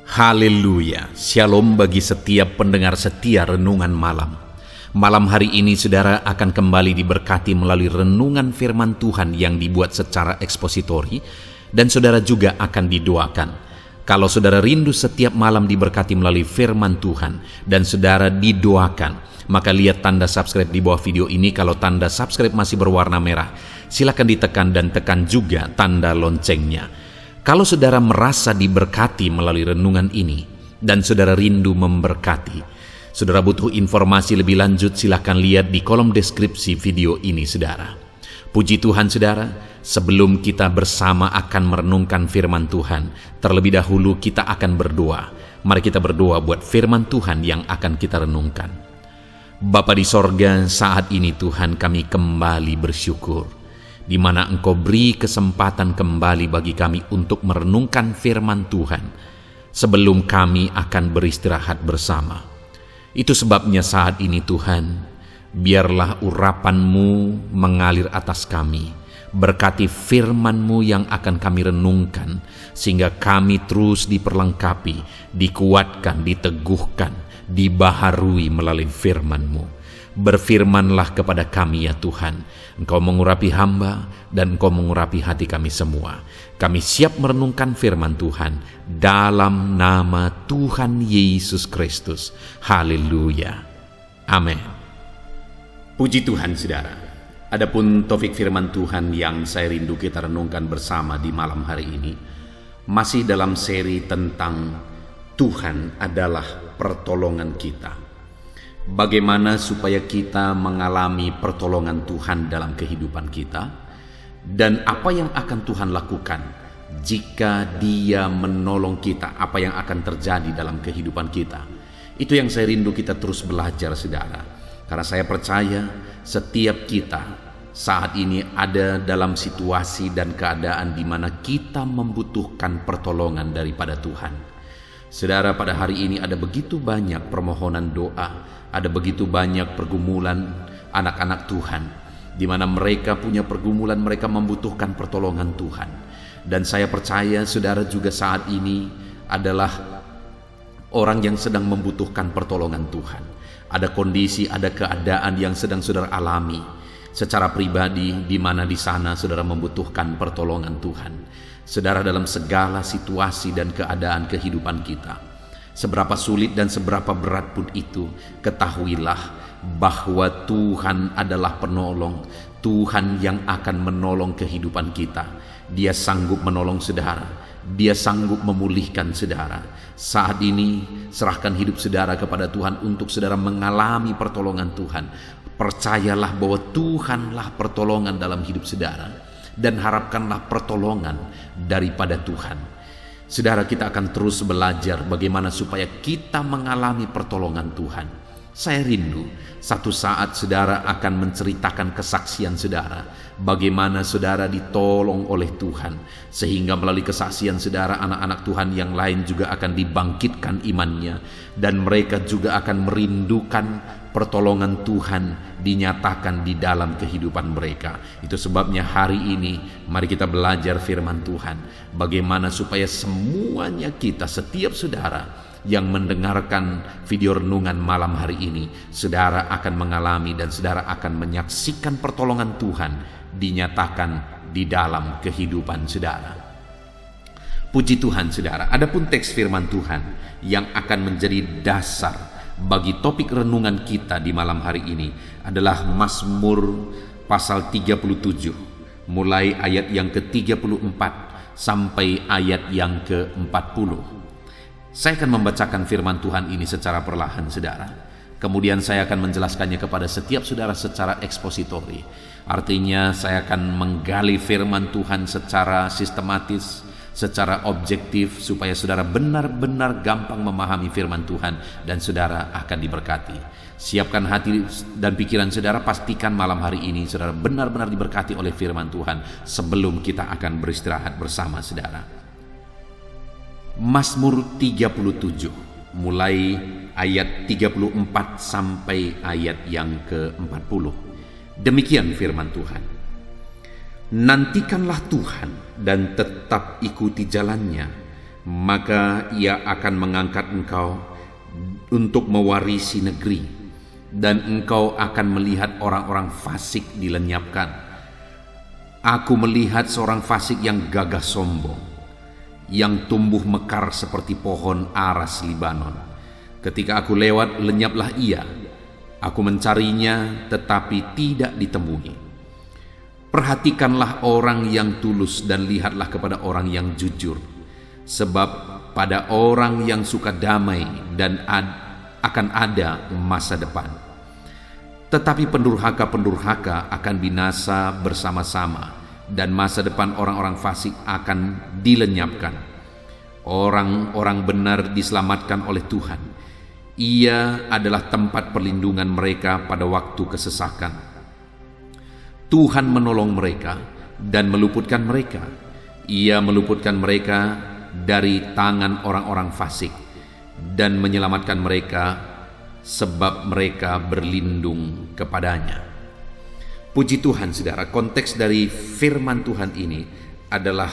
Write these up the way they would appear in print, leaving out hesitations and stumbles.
Haleluya, shalom bagi setiap pendengar setia Renungan Malam. Malam hari ini saudara akan kembali diberkati melalui renungan firman Tuhan yang dibuat secara ekspositori, dan saudara juga akan didoakan. Kalau saudara rindu setiap malam diberkati melalui firman Tuhan dan saudara didoakan, maka lihat tanda subscribe di bawah video ini. Kalau tanda subscribe masih berwarna merah, silakan ditekan dan tekan juga tanda loncengnya. Kalau saudara merasa diberkati melalui renungan ini dan saudara rindu memberkati, saudara butuh informasi lebih lanjut, silakan lihat di kolom deskripsi video ini saudara. Puji Tuhan saudara, sebelum kita bersama akan merenungkan firman Tuhan, terlebih dahulu kita akan berdoa. Mari kita berdoa buat firman Tuhan yang akan kita renungkan. Bapa di sorga, saat ini Tuhan kami kembali bersyukur, di mana Engkau beri kesempatan kembali bagi kami untuk merenungkan firman Tuhan sebelum kami akan beristirahat bersama. Itu sebabnya saat ini Tuhan, biarlah urapan-Mu mengalir atas kami. Berkati firman-Mu yang akan kami renungkan, sehingga kami terus diperlengkapi, dikuatkan, diteguhkan, dibaharui melalui firman-Mu. Berfirmanlah kepada kami ya Tuhan. Engkau mengurapi hamba dan Engkau mengurapi hati kami semua. Kami siap merenungkan firman Tuhan dalam nama Tuhan Yesus Kristus. Haleluya. Amin. Puji Tuhan saudara. Adapun topik firman Tuhan yang saya rindu kita renungkan bersama di malam hari ini, masih dalam seri tentang Tuhan adalah pertolongan kita. Bagaimana supaya kita mengalami pertolongan Tuhan dalam kehidupan kita, dan apa yang akan Tuhan lakukan jika Dia menolong kita, apa yang akan terjadi dalam kehidupan kita. Itu yang saya rindu kita terus belajar saudara, karena saya percaya setiap kita saat ini ada dalam situasi dan keadaan di mana kita membutuhkan pertolongan daripada Tuhan. Saudara, pada hari ini ada begitu banyak permohonan doa, ada begitu banyak pergumulan anak-anak Tuhan, di mana mereka punya pergumulan, mereka membutuhkan pertolongan Tuhan. Dan saya percaya saudara juga saat ini adalah orang yang sedang membutuhkan pertolongan Tuhan. Ada kondisi, ada keadaan yang sedang saudara alami secara pribadi, di mana di sana saudara membutuhkan pertolongan Tuhan. Saudara, dalam segala situasi dan keadaan kehidupan kita, seberapa sulit dan seberapa berat pun itu, ketahuilah bahwa Tuhan adalah penolong. Tuhan yang akan menolong kehidupan kita. Dia sanggup menolong saudara, Dia sanggup memulihkan saudara. Saat ini serahkan hidup saudara kepada Tuhan untuk saudara mengalami pertolongan Tuhan. Percayalah bahwa Tuhanlah pertolongan dalam hidup saudara, dan harapkanlah pertolongan daripada Tuhan. Saudara, kita akan terus belajar bagaimana supaya kita mengalami pertolongan Tuhan. Saya rindu satu saat saudara akan menceritakan kesaksian saudara, bagaimana saudara ditolong oleh Tuhan, sehingga melalui kesaksian saudara anak-anak Tuhan yang lain juga akan dibangkitkan imannya, dan mereka juga akan merindukan pertolongan Tuhan dinyatakan di dalam kehidupan mereka. Itu sebabnya hari ini mari kita belajar firman Tuhan, bagaimana supaya semuanya kita, setiap saudara yang mendengarkan video renungan malam hari ini, saudara akan mengalami dan saudara akan menyaksikan pertolongan Tuhan dinyatakan di dalam kehidupan saudara. Puji Tuhan saudara. Adapun teks firman Tuhan yang akan menjadi dasar bagi topik renungan kita di malam hari ini adalah Mazmur pasal 37, mulai ayat yang ke-34 sampai ayat yang ke-40. Saya akan membacakan firman Tuhan ini secara perlahan saudara. Kemudian saya akan menjelaskannya kepada setiap saudara secara ekspositori. Artinya saya akan menggali firman Tuhan secara sistematis, secara objektif, supaya saudara benar-benar gampang memahami firman Tuhan dan saudara akan diberkati. Siapkan hati dan pikiran saudara, pastikan malam hari ini saudara benar-benar diberkati oleh firman Tuhan sebelum kita akan beristirahat bersama saudara. Mazmur 37 mulai ayat 34 sampai ayat yang ke-40. Demikian firman Tuhan. Nantikanlah Tuhan dan tetap ikuti jalannya, maka ia akan mengangkat engkau untuk mewarisi negeri, dan engkau akan melihat orang-orang fasik dilenyapkan. Aku melihat seorang fasik yang gagah sombong, yang tumbuh mekar seperti pohon aras Libanon. Ketika aku lewat, lenyaplah ia. Aku mencarinya, tetapi tidak ditemui. Perhatikanlah orang yang tulus dan lihatlah kepada orang yang jujur. Sebab pada orang yang suka damai dan akan ada masa depan. Tetapi pendurhaka-pendurhaka akan binasa bersama-sama, dan masa depan orang-orang fasik akan dilenyapkan. Orang-orang benar diselamatkan oleh Tuhan. Ia adalah tempat perlindungan mereka pada waktu kesesakan. Tuhan menolong mereka dan meluputkan mereka. Ia meluputkan mereka dari tangan orang-orang fasik dan menyelamatkan mereka sebab mereka berlindung kepadanya. Puji Tuhan, saudara, konteks dari firman Tuhan ini adalah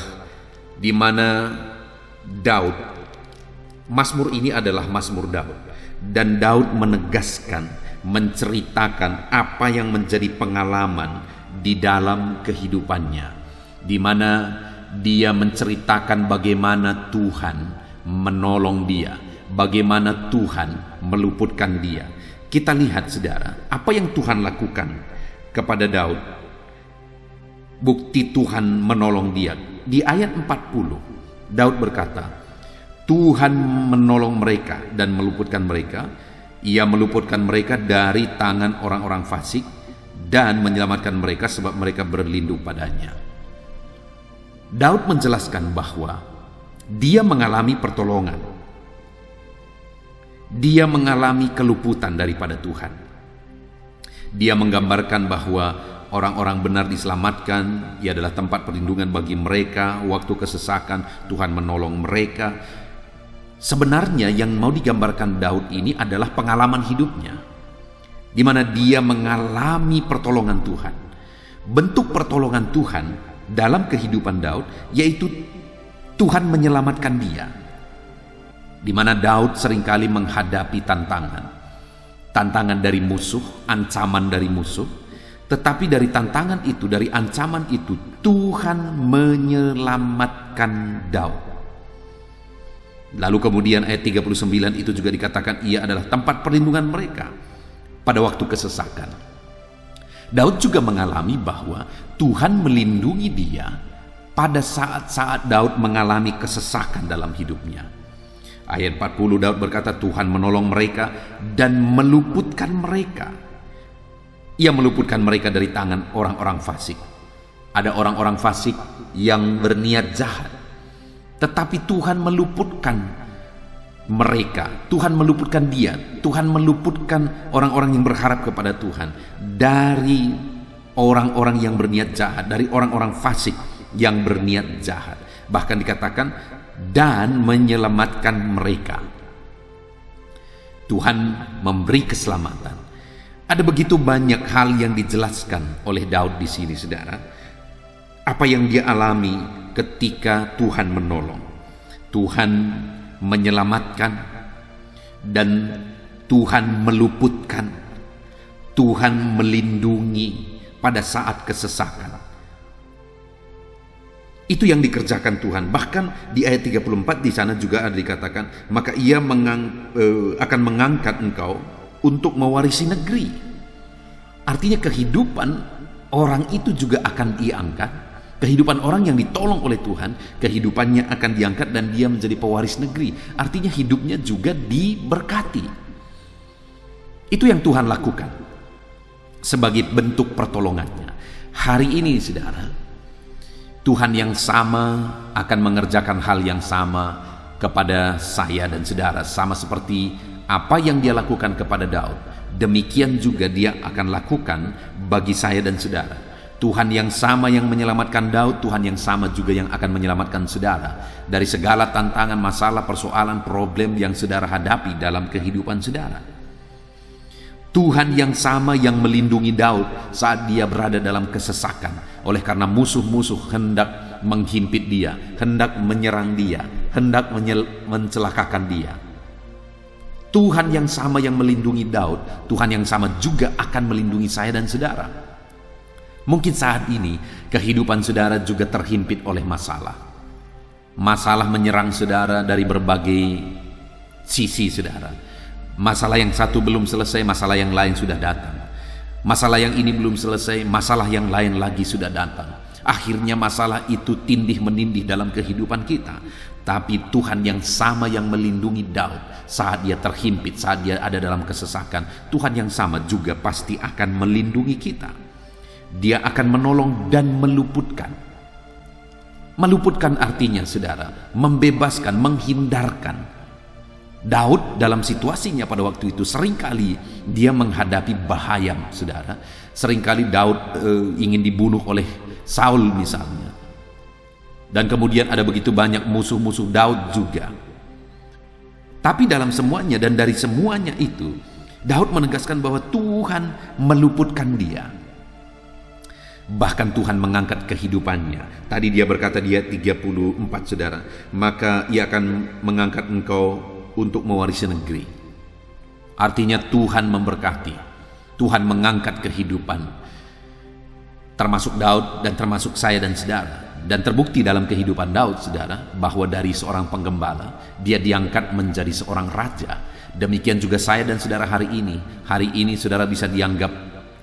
di mana Daud, Mazmur ini adalah Mazmur Daud, dan Daud menegaskan, menceritakan apa yang menjadi pengalaman di dalam kehidupannya, di mana dia menceritakan bagaimana Tuhan menolong dia, bagaimana Tuhan meluputkan dia. Kita lihat, saudara, apa yang Tuhan lakukan kepada Daud. Bukti Tuhan menolong dia. Di ayat 40, Daud berkata, Tuhan menolong mereka dan meluputkan mereka. Ia meluputkan mereka dari tangan orang-orang fasik dan menyelamatkan mereka sebab mereka berlindung padanya. Daud menjelaskan bahwa dia mengalami pertolongan. Dia mengalami keluputan daripada Tuhan. Dia menggambarkan bahwa orang-orang benar diselamatkan. Ia adalah tempat perlindungan bagi mereka. Waktu kesesakan, Tuhan menolong mereka. Sebenarnya yang mau digambarkan Daud ini adalah pengalaman hidupnya, di mana dia mengalami pertolongan Tuhan. Bentuk pertolongan Tuhan dalam kehidupan Daud yaitu Tuhan menyelamatkan dia, di mana Daud seringkali menghadapi tantangan dari musuh, ancaman dari musuh. Tetapi dari tantangan itu, dari ancaman itu, Tuhan menyelamatkan Daud. Lalu kemudian ayat 39 itu juga dikatakan ia adalah tempat perlindungan mereka pada waktu kesesakan. Daud juga mengalami bahwa Tuhan melindungi dia pada saat-saat Daud mengalami kesesakan dalam hidupnya. Ayat 40 Daud berkata, Tuhan menolong mereka dan meluputkan mereka. Ia meluputkan mereka dari tangan orang-orang fasik. Ada orang-orang fasik yang berniat jahat, tetapi Tuhan meluputkan mereka. Tuhan meluputkan dia. Tuhan meluputkan orang-orang yang berharap kepada Tuhan dari orang-orang yang berniat jahat, dari orang-orang fasik yang berniat jahat. Bahkan dikatakan, dan menyelamatkan mereka. Tuhan memberi keselamatan. Ada begitu banyak hal yang dijelaskan oleh Daud di sini, saudara. Apa yang dia alami ketika Tuhan menolong, Tuhan menyelamatkan, dan Tuhan meluputkan, Tuhan melindungi pada saat kesesakan. Itu yang dikerjakan Tuhan. Bahkan di ayat 34 di sana juga ada dikatakan, maka ia akan mengangkat engkau untuk mewarisi negeri. Artinya kehidupan orang itu juga akan diangkat. Kehidupan orang yang ditolong oleh Tuhan, kehidupannya akan diangkat dan dia menjadi pewaris negeri. Artinya hidupnya juga diberkati. Itu yang Tuhan lakukan sebagai bentuk pertolongannya. Hari ini, saudara, Tuhan yang sama akan mengerjakan hal yang sama kepada saya dan saudara. Sama seperti apa yang dia lakukan kepada Daud, demikian juga dia akan lakukan bagi saya dan saudara. Tuhan yang sama yang menyelamatkan Daud, Tuhan yang sama juga yang akan menyelamatkan saudara dari segala tantangan, masalah, persoalan, problem yang saudara hadapi dalam kehidupan saudara. Tuhan yang sama yang melindungi Daud saat dia berada dalam kesesakan, oleh karena musuh-musuh hendak menghimpit dia, hendak menyerang dia. hendak mencelakakan dia. Tuhan yang sama yang melindungi Daud, Tuhan yang sama juga akan melindungi saya dan saudara. Mungkin saat ini kehidupan saudara juga terhimpit oleh masalah. Masalah menyerang saudara dari berbagai sisi saudara. Masalah yang satu belum selesai, masalah yang lain sudah datang. Masalah yang ini belum selesai, masalah yang lain lagi sudah datang. Akhirnya masalah itu tindih menindih dalam kehidupan kita. Tapi Tuhan yang sama yang melindungi Daud saat dia terhimpit, saat dia ada dalam kesesakan, Tuhan yang sama juga pasti akan melindungi kita. Dia akan menolong dan meluputkan. Meluputkan artinya saudara, membebaskan, menghindarkan. Daud dalam situasinya pada waktu itu seringkali dia menghadapi bahaya saudara. Seringkali Daud ingin dibunuh oleh Saul misalnya. Dan kemudian ada begitu banyak musuh-musuh Daud juga. Tapi dalam semuanya dan dari semuanya itu, Daud menegaskan bahwa Tuhan meluputkan dia. Bahkan Tuhan mengangkat kehidupannya. Tadi dia berkata di ayat 34 saudara, maka ia akan mengangkat engkau untuk mewarisi negeri. Artinya Tuhan memberkati, Tuhan mengangkat kehidupan, termasuk Daud dan termasuk saya dan saudara. Dan terbukti dalam kehidupan Daud saudara, bahwa dari seorang penggembala dia diangkat menjadi seorang raja. Demikian juga saya dan saudara hari ini. Hari ini saudara bisa dianggap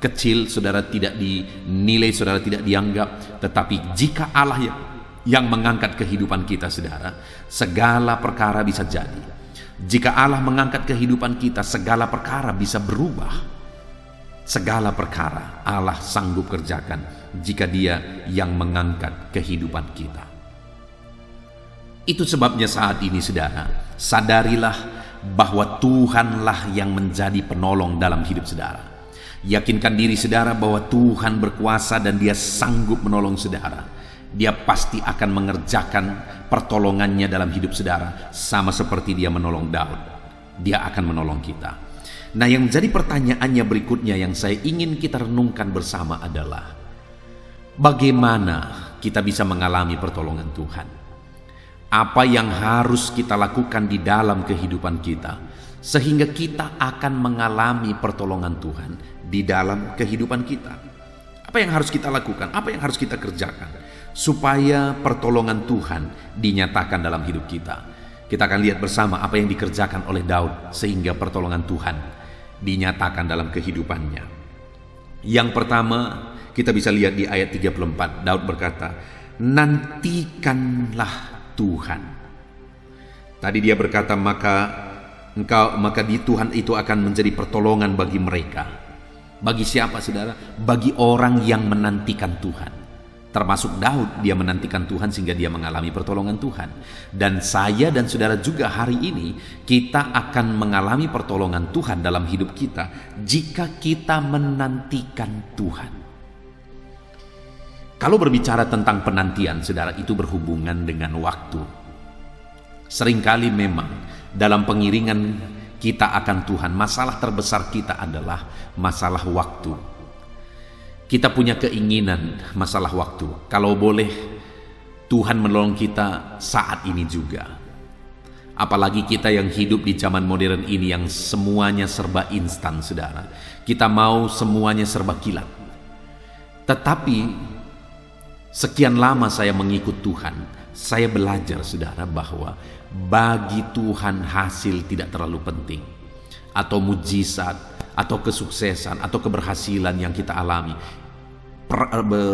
kecil, saudara tidak dinilai, saudara tidak dianggap. Tetapi jika Allah yang mengangkat kehidupan kita saudara, segala perkara bisa jadi. Jika Allah mengangkat kehidupan kita, segala perkara bisa berubah. Segala perkara Allah sanggup kerjakan jika Dia yang mengangkat kehidupan kita. Itu sebabnya saat ini saudara, sadarilah bahwa Tuhanlah yang menjadi penolong dalam hidup saudara. Yakinkan diri saudara bahwa Tuhan berkuasa dan Dia sanggup menolong saudara. Dia pasti akan mengerjakan pertolongannya dalam hidup saudara, sama seperti Dia menolong Daud. Dia akan menolong kita. Nah, yang menjadi pertanyaannya berikutnya yang saya ingin kita renungkan bersama adalah, bagaimana kita bisa mengalami pertolongan Tuhan? Apa yang harus kita lakukan di dalam kehidupan kita sehingga kita akan mengalami pertolongan Tuhan di dalam kehidupan kita? Apa yang harus kita lakukan? Apa yang harus kita kerjakan supaya pertolongan Tuhan dinyatakan dalam hidup kita? Kita akan lihat bersama apa yang dikerjakan oleh Daud sehingga pertolongan Tuhan dinyatakan dalam kehidupannya. Yang pertama, kita bisa lihat di ayat 34. Daud berkata, nantikanlah Tuhan. Tadi dia berkata, maka di Tuhan itu akan menjadi pertolongan bagi mereka. Bagi siapa saudara? Bagi orang yang menantikan Tuhan. Termasuk Daud, dia menantikan Tuhan sehingga dia mengalami pertolongan Tuhan. Dan saya dan saudara juga hari ini, kita akan mengalami pertolongan Tuhan dalam hidup kita jika kita menantikan Tuhan. Kalau berbicara tentang penantian, saudara, itu berhubungan dengan waktu. Seringkali memang dalam pengiringan kita akan Tuhan, masalah terbesar kita adalah masalah waktu. Kita punya keinginan masalah waktu. Kalau boleh Tuhan menolong kita saat ini juga. Apalagi kita yang hidup di zaman modern ini yang semuanya serba instan saudara. Kita mau semuanya serba kilat. Tetapi sekian lama saya mengikut Tuhan, saya belajar saudara bahwa bagi Tuhan hasil tidak terlalu penting. Atau mujizat, atau kesuksesan, atau keberhasilan yang kita alami,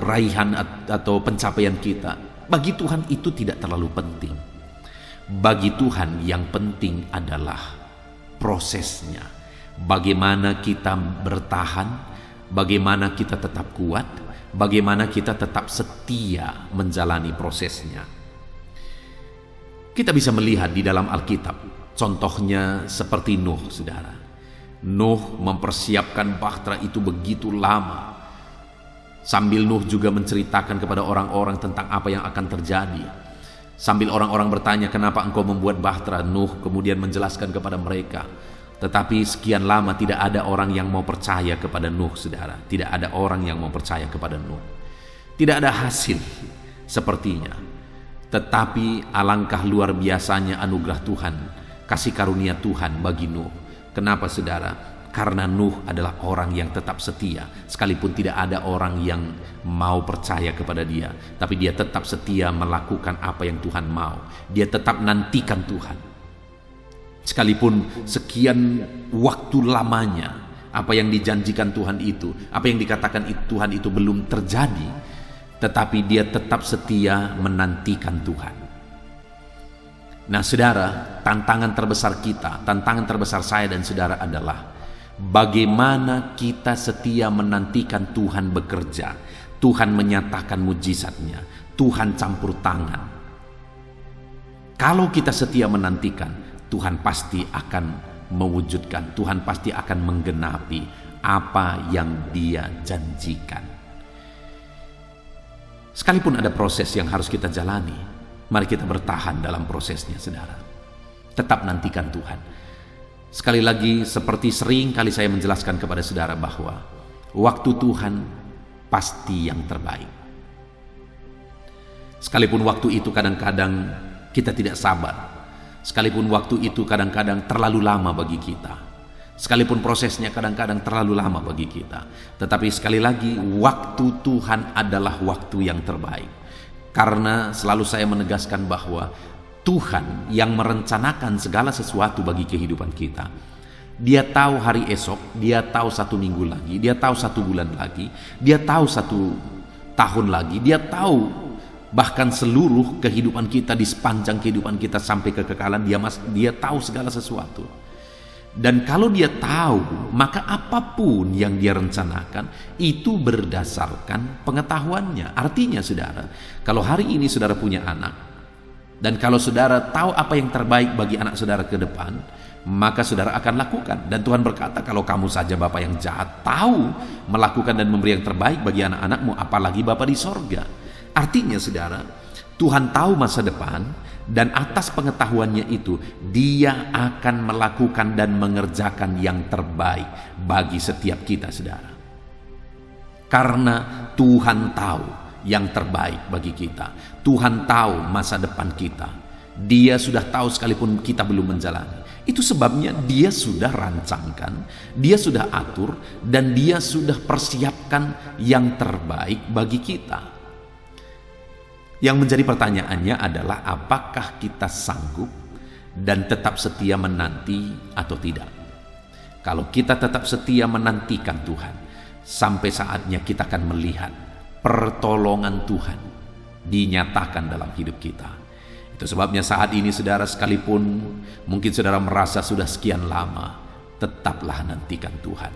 raihan atau pencapaian kita, bagi Tuhan itu tidak terlalu penting. Bagi Tuhan yang penting adalah prosesnya. Bagaimana kita bertahan, bagaimana kita tetap kuat, bagaimana kita tetap setia menjalani prosesnya. Kita bisa melihat di dalam Alkitab, contohnya seperti Nuh, saudara. Nuh mempersiapkan bahtera itu begitu lama. Sambil Nuh juga menceritakan kepada orang-orang tentang apa yang akan terjadi. Sambil orang-orang bertanya, kenapa engkau membuat bahtera? Nuh kemudian menjelaskan kepada mereka. Tetapi sekian lama tidak ada orang yang mau percaya kepada Nuh, saudara. Tidak ada orang yang mau percaya kepada Nuh. Tidak ada hasil sepertinya. Tetapi alangkah luar biasanya anugerah Tuhan, kasih karunia Tuhan bagi Nuh. Kenapa saudara? Karena Nuh adalah orang yang tetap setia, sekalipun tidak ada orang yang mau percaya kepada dia, tapi dia tetap setia melakukan apa yang Tuhan mau. Dia tetap nantikan Tuhan. Sekalipun sekian waktu lamanya, apa yang dijanjikan Tuhan itu, apa yang dikatakan Tuhan itu belum terjadi, tetapi dia tetap setia menantikan Tuhan. Nah saudara, tantangan terbesar kita, tantangan terbesar saya dan saudara adalah bagaimana kita setia menantikan Tuhan bekerja, Tuhan menyatakan mujizatnya, Tuhan campur tangan. Kalau kita setia menantikan, Tuhan pasti akan mewujudkan, Tuhan pasti akan menggenapi apa yang Dia janjikan. Sekalipun ada proses yang harus kita jalani, mari kita bertahan dalam prosesnya, saudara. Tetap nantikan Tuhan. Sekali lagi, seperti sering kali saya menjelaskan kepada saudara bahwa waktu Tuhan pasti yang terbaik. Sekalipun waktu itu kadang-kadang kita tidak sabar, sekalipun waktu itu kadang-kadang terlalu lama bagi kita, sekalipun prosesnya kadang-kadang terlalu lama bagi kita, tetapi sekali lagi waktu Tuhan adalah waktu yang terbaik. Karena selalu saya menegaskan bahwa Tuhan yang merencanakan segala sesuatu bagi kehidupan kita. Dia tahu hari esok, Dia tahu 1 minggu lagi, Dia tahu 1 bulan lagi, Dia tahu 1 tahun lagi, Dia tahu bahkan seluruh kehidupan kita di sepanjang kehidupan kita sampai kekekalan. Dia tahu segala sesuatu. Dan kalau Dia tahu, maka apapun yang Dia rencanakan itu berdasarkan pengetahuannya. Artinya saudara, kalau hari ini saudara punya anak, dan kalau saudara tahu apa yang terbaik bagi anak saudara ke depan, maka saudara akan lakukan. Dan Tuhan berkata, kalau kamu saja Bapa yang jahat tahu melakukan dan memberi yang terbaik bagi anak-anakmu, apalagi Bapa di sorga. Artinya saudara, Tuhan tahu masa depan, dan atas pengetahuannya itu Dia akan melakukan dan mengerjakan yang terbaik bagi setiap kita, saudara. Karena Tuhan tahu yang terbaik bagi kita. Tuhan tahu masa depan kita. Dia sudah tahu sekalipun kita belum menjalani. Itu sebabnya Dia sudah rancangkan, Dia sudah atur, dan Dia sudah persiapkan yang terbaik bagi kita. Yang menjadi pertanyaannya adalah apakah kita sanggup dan tetap setia menanti atau tidak. Kalau kita tetap setia menantikan Tuhan, sampai saatnya kita akan melihat pertolongan Tuhan dinyatakan dalam hidup kita. Itu sebabnya saat ini saudara, sekalipun mungkin saudara merasa sudah sekian lama, tetaplah nantikan Tuhan.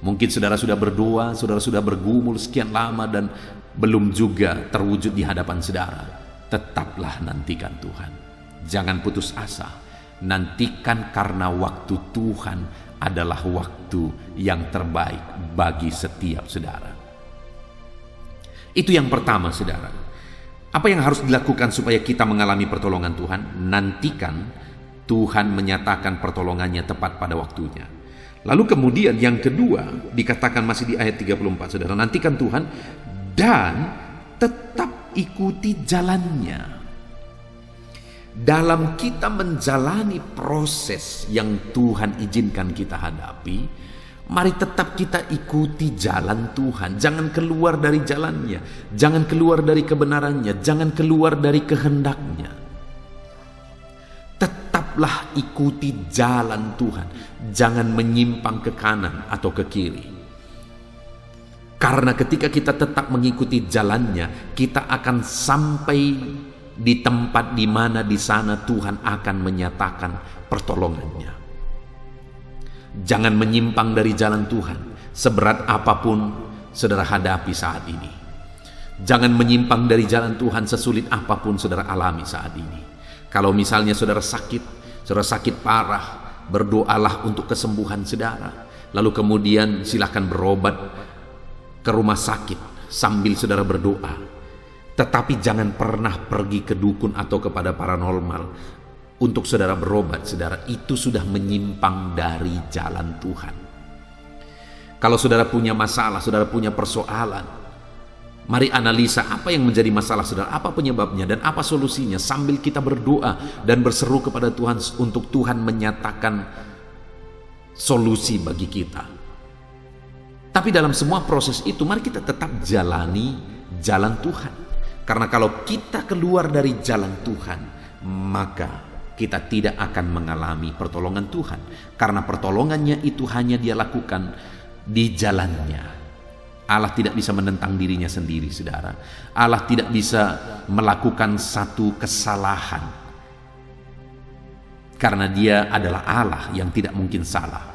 Mungkin saudara sudah berdoa, saudara sudah bergumul sekian lama dan belum juga terwujud di hadapan saudara. Tetaplah nantikan Tuhan. Jangan putus asa. Nantikan, karena waktu Tuhan adalah waktu yang terbaik bagi setiap saudara. Itu yang pertama, saudara. Apa yang harus dilakukan supaya kita mengalami pertolongan Tuhan? Nantikan Tuhan menyatakan pertolongannya tepat pada waktunya. Lalu kemudian yang kedua dikatakan masih di ayat 34, saudara. Nantikan Tuhan dan tetap ikuti jalannya. Dalam kita menjalani proses yang Tuhan izinkan kita hadapi, mari tetap kita ikuti jalan Tuhan. Jangan keluar dari jalannya, jangan keluar dari kebenarannya, jangan keluar dari kehendaknya. Tetaplah ikuti jalan Tuhan, jangan menyimpang ke kanan atau ke kiri. Karena ketika kita tetap mengikuti jalannya, kita akan sampai di tempat di mana di sana Tuhan akan menyatakan pertolongannya. Jangan menyimpang dari jalan Tuhan, seberat apapun saudara hadapi saat ini. Jangan menyimpang dari jalan Tuhan, sesulit apapun saudara alami saat ini. Kalau misalnya saudara sakit parah, berdoalah untuk kesembuhan saudara. Lalu kemudian silakan berobat ke rumah sakit sambil saudara berdoa. Tetapi jangan pernah pergi ke dukun atau kepada paranormal untuk saudara berobat, saudara. Itu sudah menyimpang dari jalan Tuhan. Kalau saudara punya masalah, saudara punya persoalan, Mari analisa apa yang menjadi masalah saudara, apa penyebabnya dan apa solusinya, sambil kita berdoa dan berseru kepada Tuhan untuk Tuhan menyatakan solusi bagi kita. Tapi dalam semua proses itu mari kita tetap jalani jalan Tuhan. Karena kalau kita keluar dari jalan Tuhan, maka kita tidak akan mengalami pertolongan Tuhan. Karena pertolongannya itu hanya Dia lakukan di jalannya. Allah tidak bisa menentang dirinya sendiri, saudara. Allah tidak bisa melakukan satu kesalahan. Karena Dia adalah Allah yang tidak mungkin salah.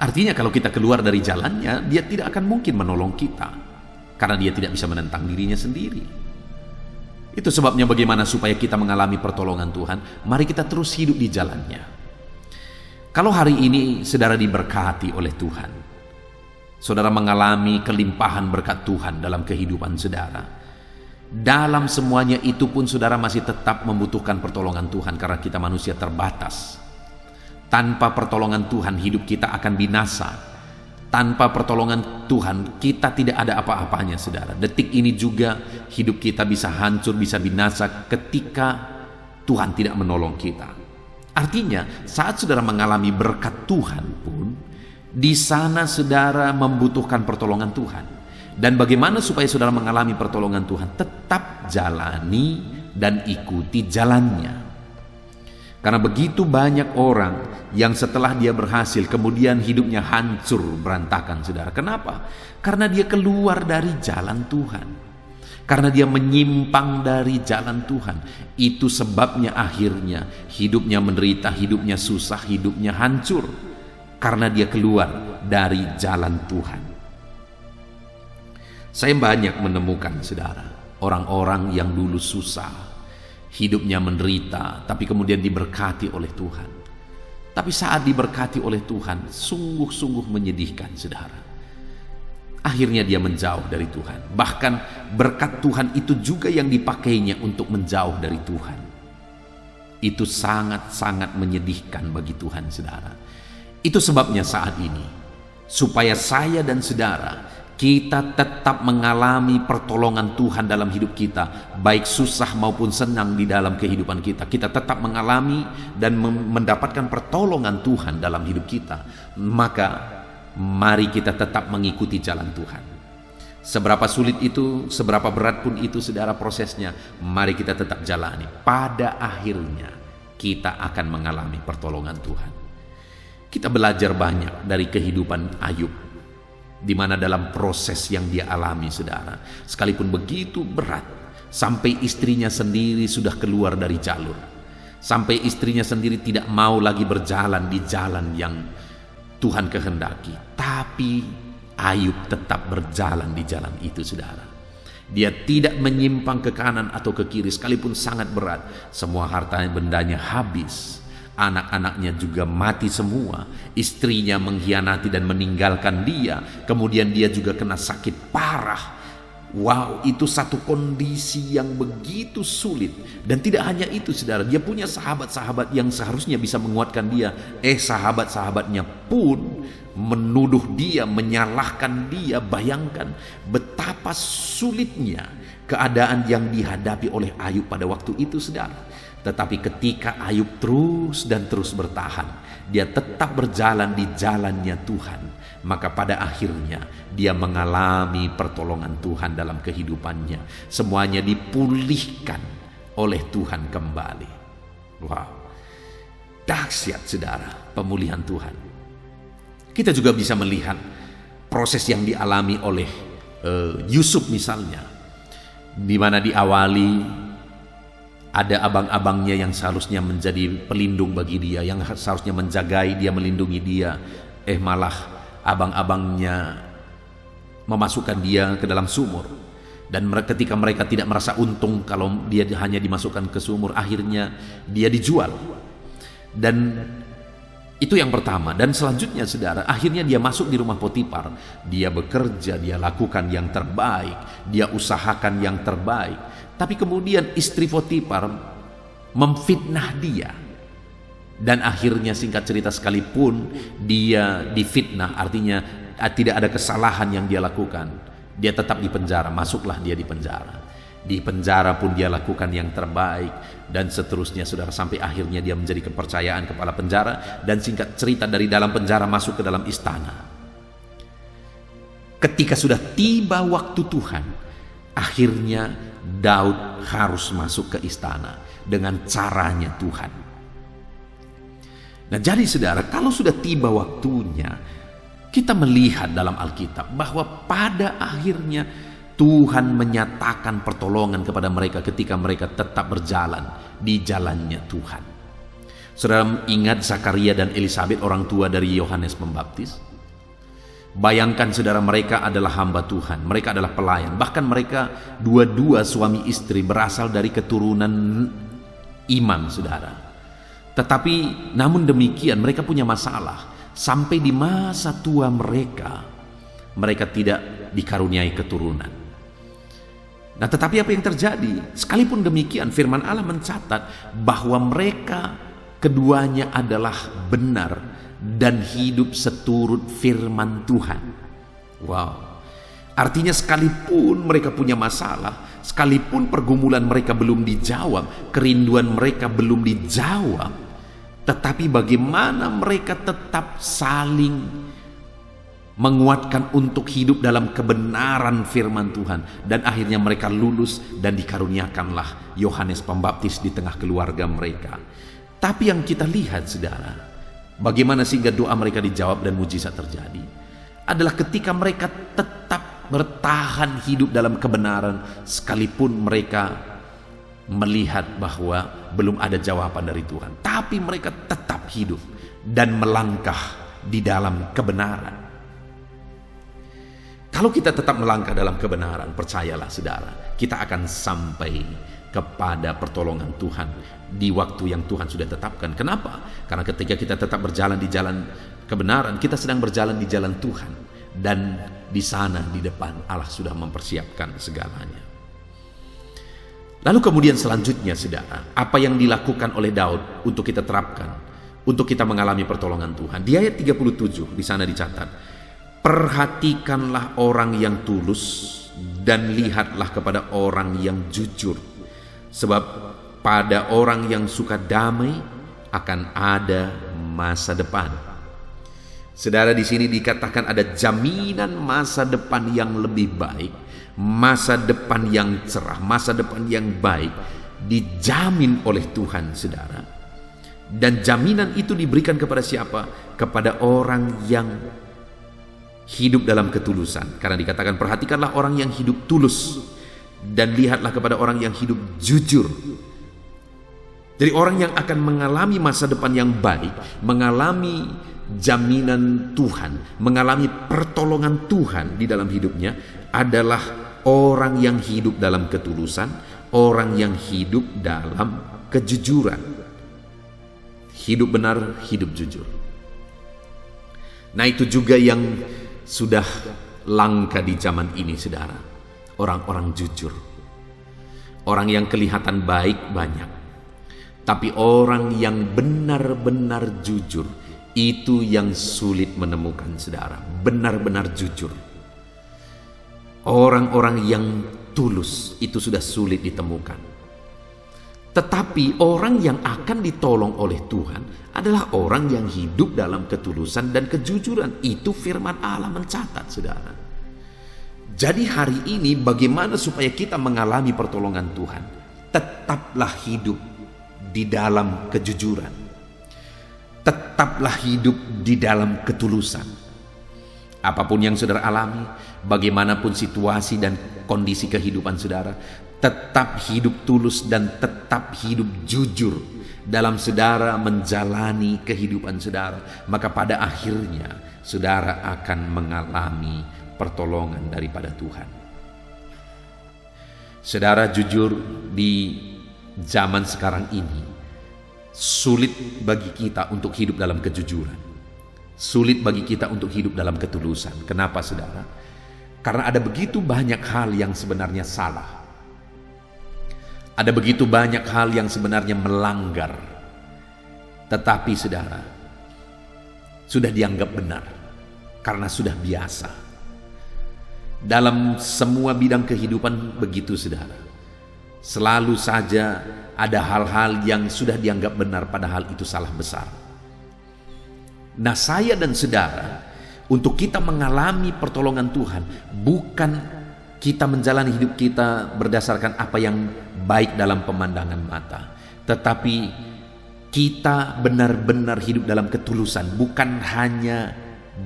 Artinya kalau kita keluar dari jalannya, Dia tidak akan mungkin menolong kita. Karena Dia tidak bisa menentang dirinya sendiri. Itu sebabnya bagaimana supaya kita mengalami pertolongan Tuhan, mari kita terus hidup di jalannya. Kalau hari ini saudara diberkati oleh Tuhan, saudara mengalami kelimpahan berkat Tuhan dalam kehidupan saudara, dalam semuanya itu pun saudara masih tetap membutuhkan pertolongan Tuhan karena kita manusia terbatas. Tanpa pertolongan Tuhan hidup kita akan binasa. Tanpa pertolongan Tuhan kita tidak ada apa-apanya, saudara. Detik ini juga hidup kita bisa hancur, bisa binasa ketika Tuhan tidak menolong kita. Artinya saat saudara mengalami berkat Tuhan pun, di sana saudara membutuhkan pertolongan Tuhan. Dan bagaimana supaya saudara mengalami pertolongan Tuhan? Tetap jalani dan ikuti jalannya. Karena begitu banyak orang yang setelah dia berhasil kemudian hidupnya hancur berantakan, saudara. Kenapa? Karena dia keluar dari jalan Tuhan. Karena dia menyimpang dari jalan Tuhan. Itu sebabnya akhirnya hidupnya menderita, hidupnya susah, hidupnya hancur. Karena dia keluar dari jalan Tuhan. Saya banyak menemukan, saudara, orang-orang yang dulu susah, hidupnya menderita, tapi kemudian diberkati oleh Tuhan. Tapi saat diberkati oleh Tuhan, sungguh-sungguh menyedihkan, saudara. Akhirnya dia menjauh dari Tuhan. Bahkan berkat Tuhan itu juga yang dipakainya untuk menjauh dari Tuhan. Itu sangat-sangat menyedihkan bagi Tuhan, saudara. Itu sebabnya saat ini, supaya saya dan saudara kita tetap mengalami pertolongan Tuhan dalam hidup kita, baik susah maupun senang di dalam kehidupan kita. Kita tetap mengalami dan mendapatkan pertolongan Tuhan dalam hidup kita. Maka mari kita tetap mengikuti jalan Tuhan. Seberapa sulit itu, seberapa berat pun itu, saudara, prosesnya, mari kita tetap jalani. Pada akhirnya kita akan mengalami pertolongan Tuhan. Kita belajar banyak dari kehidupan Ayub, di mana dalam proses yang dia alami, saudara, sekalipun begitu berat, sampai istrinya sendiri sudah keluar dari jalur, sampai istrinya sendiri tidak mau lagi berjalan di jalan yang Tuhan kehendaki, tapi Ayub tetap berjalan di jalan itu, saudara. Dia tidak menyimpang ke kanan atau ke kiri, sekalipun sangat berat. Semua harta bendanya habis, anak-anaknya juga mati semua, istrinya mengkhianati dan meninggalkan dia, kemudian dia juga kena sakit parah. Wow, itu satu kondisi yang begitu sulit. Dan tidak hanya itu, saudara, dia punya sahabat-sahabat yang seharusnya bisa menguatkan dia. Sahabat-sahabatnya pun menuduh dia, menyalahkan dia. Bayangkan betapa sulitnya keadaan yang dihadapi oleh Ayub pada waktu itu, saudara. Tetapi ketika Ayub terus dan terus bertahan, dia tetap berjalan di jalannya Tuhan, maka pada akhirnya dia mengalami pertolongan Tuhan dalam kehidupannya. Semuanya dipulihkan oleh Tuhan kembali. Wow, dahsyat, saudara, pemulihan Tuhan. Kita juga bisa melihat proses yang dialami oleh Yusuf misalnya, di mana diawali ada abang-abangnya yang seharusnya menjadi pelindung bagi dia, yang seharusnya menjagai dia, melindungi dia. Malah abang-abangnya memasukkan dia ke dalam sumur. Dan ketika mereka tidak merasa untung kalau dia hanya dimasukkan ke sumur, akhirnya dia dijual. Dan itu yang pertama. Dan selanjutnya, saudara, akhirnya dia masuk di rumah Potifar. Dia bekerja, dia lakukan yang terbaik, dia usahakan yang terbaik. Tapi kemudian istri Potifar memfitnah dia. Dan akhirnya, singkat cerita, sekalipun dia difitnah, artinya tidak ada kesalahan yang dia lakukan, Dia tetap di penjara, masuklah dia di penjara. Di penjara pun dia lakukan yang terbaik, dan seterusnya saudara, sampai akhirnya dia menjadi kepercayaan kepala penjara, dan singkat cerita dari dalam penjara masuk ke dalam istana. Ketika sudah tiba waktu Tuhan, akhirnya Daud harus masuk ke istana dengan caranya Tuhan. Nah, jadi saudara, kalau sudah tiba waktunya, kita melihat dalam Alkitab bahwa pada akhirnya Tuhan menyatakan pertolongan kepada mereka ketika mereka tetap berjalan di jalannya Tuhan. Saudara ingat Zakaria dan Elisabet, orang tua dari Yohanes Pembaptis? Bayangkan saudara, mereka adalah hamba Tuhan, mereka adalah pelayan. Bahkan mereka dua-dua suami istri berasal dari keturunan imam saudara. Tetapi namun demikian mereka punya masalah. Sampai di masa tua mereka tidak dikaruniai keturunan. Nah, tetapi apa yang terjadi? Sekalipun demikian, firman Allah mencatat bahwa mereka keduanya adalah benar dan hidup seturut firman Tuhan. Wow. Artinya sekalipun mereka punya masalah, sekalipun pergumulan mereka belum dijawab, kerinduan mereka belum dijawab, tetapi bagaimana mereka tetap saling menguatkan untuk hidup dalam kebenaran firman Tuhan, dan akhirnya mereka lulus dan dikaruniakanlah Yohanes Pembaptis di tengah keluarga mereka. Tapi yang kita lihat saudara, bagaimana sehingga doa mereka dijawab dan mujizat terjadi adalah ketika mereka tetap bertahan hidup dalam kebenaran, sekalipun mereka melihat bahwa belum ada jawaban dari Tuhan, tapi mereka tetap hidup dan melangkah di dalam kebenaran. Kalau kita tetap melangkah dalam kebenaran, percayalah saudara, kita akan sampai kepada pertolongan Tuhan di waktu yang Tuhan sudah tetapkan. Kenapa? Karena ketika kita tetap berjalan di jalan kebenaran, kita sedang berjalan di jalan Tuhan, dan di sana di depan Allah sudah mempersiapkan segalanya. Lalu kemudian selanjutnya saudara, apa yang dilakukan oleh Daud untuk kita terapkan, untuk kita mengalami pertolongan Tuhan? Di ayat 37 di sana dicatat, perhatikanlah orang yang tulus dan lihatlah kepada orang yang jujur, sebab pada orang yang suka damai akan ada masa depan. Saudara, di sini dikatakan ada jaminan masa depan yang lebih baik, masa depan yang cerah, masa depan yang baik dijamin oleh Tuhan saudara. Dan jaminan itu diberikan kepada siapa? Kepada orang yang hidup dalam ketulusan. Karena dikatakan perhatikanlah orang yang hidup tulus dan lihatlah kepada orang yang hidup jujur. Jadi orang yang akan mengalami masa depan yang baik, mengalami jaminan Tuhan, mengalami pertolongan Tuhan di dalam hidupnya adalah orang yang hidup dalam ketulusan, orang yang hidup dalam kejujuran. Hidup benar, hidup jujur. Nah, itu juga yang sudah langka di zaman ini saudara, orang-orang jujur. Orang yang kelihatan baik banyak, tapi orang yang benar-benar jujur itu yang sulit menemukan saudara. Benar-benar jujur, orang-orang yang tulus itu sudah sulit ditemukan. Tetapi orang yang akan ditolong oleh Tuhan adalah orang yang hidup dalam ketulusan dan kejujuran. Itu firman Allah mencatat saudara. Jadi hari ini bagaimana supaya kita mengalami pertolongan Tuhan? Tetaplah hidup di dalam kejujuran. Tetaplah hidup di dalam ketulusan. Apapun yang saudara alami, bagaimanapun situasi dan kondisi kehidupan saudara, tetap hidup tulus dan tetap hidup jujur dalam saudara menjalani kehidupan saudara. Maka pada akhirnya saudara akan mengalami pertolongan daripada Tuhan. Saudara, jujur di zaman sekarang ini sulit bagi kita untuk hidup dalam kejujuran. Sulit bagi kita untuk hidup dalam ketulusan. Kenapa saudara? Karena ada begitu banyak hal yang sebenarnya salah. Ada begitu banyak hal yang sebenarnya melanggar. Tetapi saudara, sudah dianggap benar karena sudah biasa. Dalam semua bidang kehidupan begitu, saudara. Selalu saja ada hal-hal yang sudah dianggap benar padahal itu salah besar. Nah, saya dan saudara, untuk kita mengalami pertolongan Tuhan, bukan kita menjalani hidup kita berdasarkan apa yang baik dalam pemandangan mata, tetapi kita benar-benar hidup dalam ketulusan, bukan hanya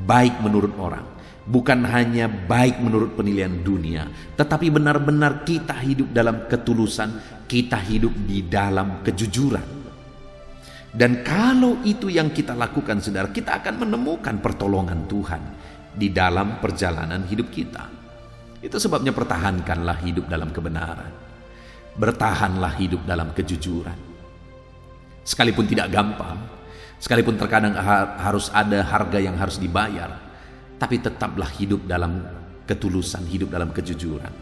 baik menurut orang, bukan hanya baik menurut penilaian dunia, tetapi benar-benar kita hidup dalam ketulusan, kita hidup di dalam kejujuran. Dan kalau itu yang kita lakukan, saudara, kita akan menemukan pertolongan Tuhan di dalam perjalanan hidup kita. Itu sebabnya pertahankanlah hidup dalam kebenaran. Bertahanlah hidup dalam kejujuran. Sekalipun tidak gampang, sekalipun terkadang harus ada harga yang harus dibayar, tapi tetaplah hidup dalam ketulusan, hidup dalam kejujuran.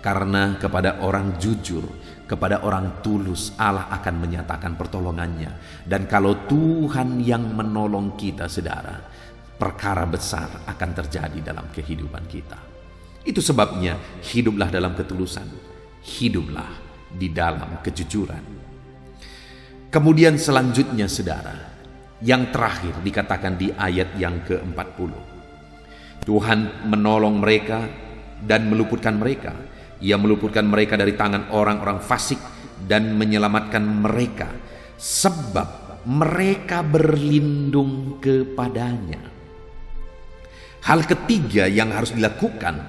Karena kepada orang jujur, kepada orang tulus, Allah akan menyatakan pertolongannya. Dan kalau Tuhan yang menolong kita, saudara, perkara besar akan terjadi dalam kehidupan kita. Itu sebabnya hiduplah dalam ketulusan, hiduplah di dalam kejujuran. Kemudian selanjutnya, saudara, yang terakhir dikatakan di ayat yang ke-40. Tuhan menolong mereka dan meluputkan mereka. Ia meluputkan mereka dari tangan orang-orang fasik dan menyelamatkan mereka, sebab mereka berlindung kepadanya. Hal ketiga yang harus dilakukan,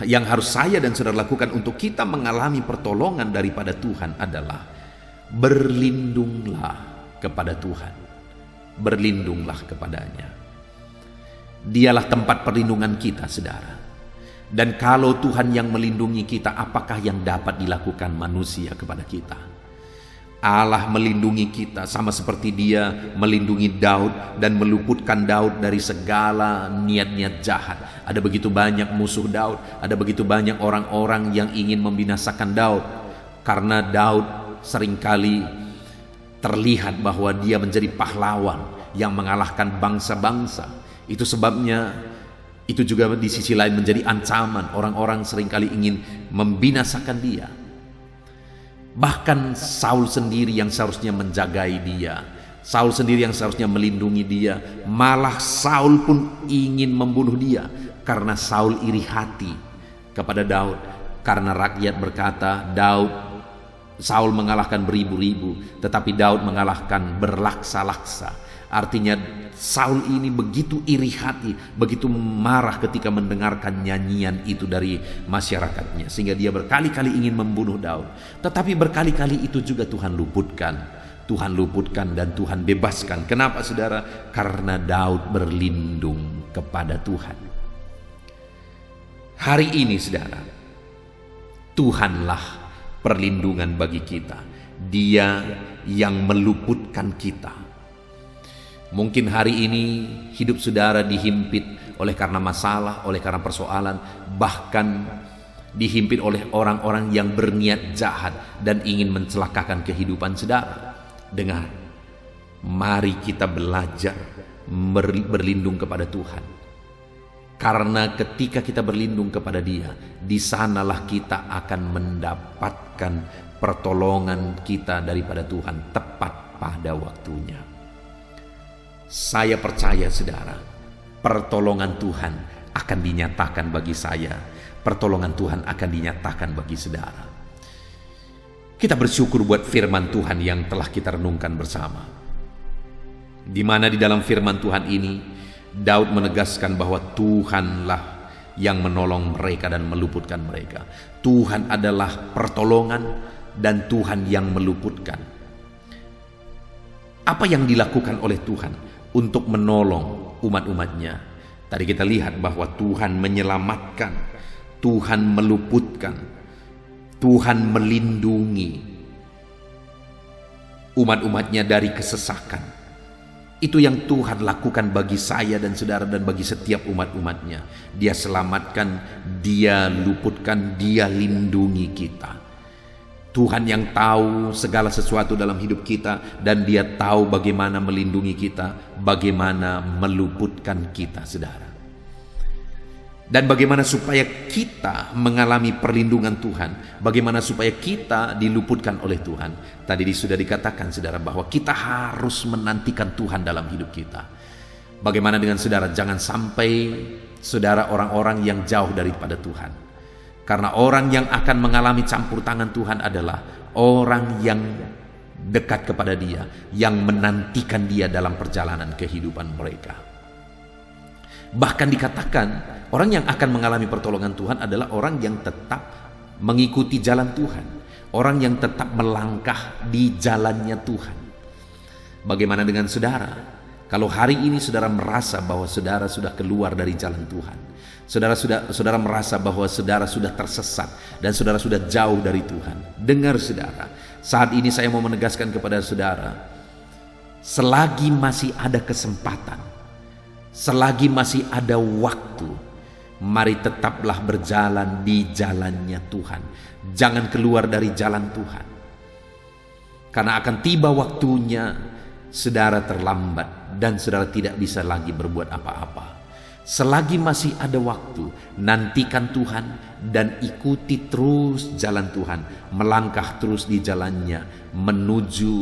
yang harus saya dan saudara lakukan untuk kita mengalami pertolongan daripada Tuhan adalah berlindunglah kepada Tuhan. Berlindunglah kepadanya. Dialah tempat perlindungan kita, saudara. Dan kalau Tuhan yang melindungi kita, apakah yang dapat dilakukan manusia kepada kita? Allah melindungi kita sama seperti Dia melindungi Daud dan meluputkan Daud dari segala niat-niat jahat. Ada begitu banyak musuh Daud, ada begitu banyak orang-orang yang ingin membinasakan Daud. Karena Daud seringkali terlihat bahwa dia menjadi pahlawan yang mengalahkan bangsa-bangsa. Itu sebabnya itu juga di sisi lain menjadi ancaman. Orang-orang seringkali ingin membinasakan dia. Bahkan Saul sendiri yang seharusnya menjagai dia, Saul sendiri yang seharusnya melindungi dia, malah Saul pun ingin membunuh dia. Karena Saul iri hati kepada Daud. Karena rakyat berkata, Saul mengalahkan beribu-ribu, tetapi Daud mengalahkan berlaksa-laksa. Artinya Saul ini begitu iri hati, begitu marah ketika mendengarkan nyanyian itu dari masyarakatnya, sehingga dia berkali-kali ingin membunuh Daud. Tetapi berkali-kali itu juga Tuhan luputkan. Tuhan luputkan dan Tuhan bebaskan. Kenapa, saudara? Karena Daud berlindung kepada Tuhan. Hari ini, saudara, Tuhanlah perlindungan bagi kita. Dia yang meluputkan kita. Mungkin hari ini hidup saudara dihimpit oleh karena masalah, oleh karena persoalan, bahkan dihimpit oleh orang-orang yang berniat jahat dan ingin mencelakakan kehidupan saudara. Dengar, mari kita belajar berlindung kepada Tuhan. Karena ketika kita berlindung kepada Dia, di sanalah kita akan mendapatkan pertolongan kita daripada Tuhan tepat pada waktunya. Saya percaya, saudara, pertolongan Tuhan akan dinyatakan bagi saya. Pertolongan Tuhan akan dinyatakan bagi saudara. Kita bersyukur buat firman Tuhan yang telah kita renungkan bersama. Di mana di dalam firman Tuhan ini, Daud menegaskan bahwa Tuhanlah yang menolong mereka dan meluputkan mereka. Tuhan adalah pertolongan dan Tuhan yang meluputkan. Apa yang dilakukan oleh Tuhan untuk menolong umat-umatnya? Tadi kita lihat bahwa Tuhan menyelamatkan, Tuhan meluputkan, Tuhan melindungi umat-umatnya dari kesesakan. Itu yang Tuhan lakukan bagi saya dan saudara dan bagi setiap umat-umatnya. Dia selamatkan, Dia luputkan, Dia lindungi kita. Tuhan yang tahu segala sesuatu dalam hidup kita, dan Dia tahu bagaimana melindungi kita, bagaimana meluputkan kita, saudara. Dan bagaimana supaya kita mengalami perlindungan Tuhan, bagaimana supaya kita diluputkan oleh Tuhan. Tadi sudah dikatakan saudara bahwa kita harus menantikan Tuhan dalam hidup kita. Bagaimana dengan saudara? Jangan sampai saudara orang-orang yang jauh daripada Tuhan. Karena orang yang akan mengalami campur tangan Tuhan adalah orang yang dekat kepada Dia, yang menantikan Dia dalam perjalanan kehidupan mereka. Bahkan dikatakan orang yang akan mengalami pertolongan Tuhan adalah orang yang tetap mengikuti jalan Tuhan, orang yang tetap melangkah di jalannya Tuhan. Bagaimana dengan saudara? Kalau hari ini saudara merasa bahwa saudara sudah keluar dari jalan Tuhan, saudara merasa bahwa saudara sudah tersesat dan saudara sudah jauh dari Tuhan, dengar saudara, saat ini saya mau menegaskan kepada saudara, selagi masih ada kesempatan, selagi masih ada waktu, mari tetaplah berjalan di jalannya Tuhan. Jangan keluar dari jalan Tuhan. Karena akan tiba waktunya saudara terlambat dan saudara tidak bisa lagi berbuat apa-apa. Selagi masih ada waktu, nantikan Tuhan dan ikuti terus jalan Tuhan. Melangkah terus di jalannya menuju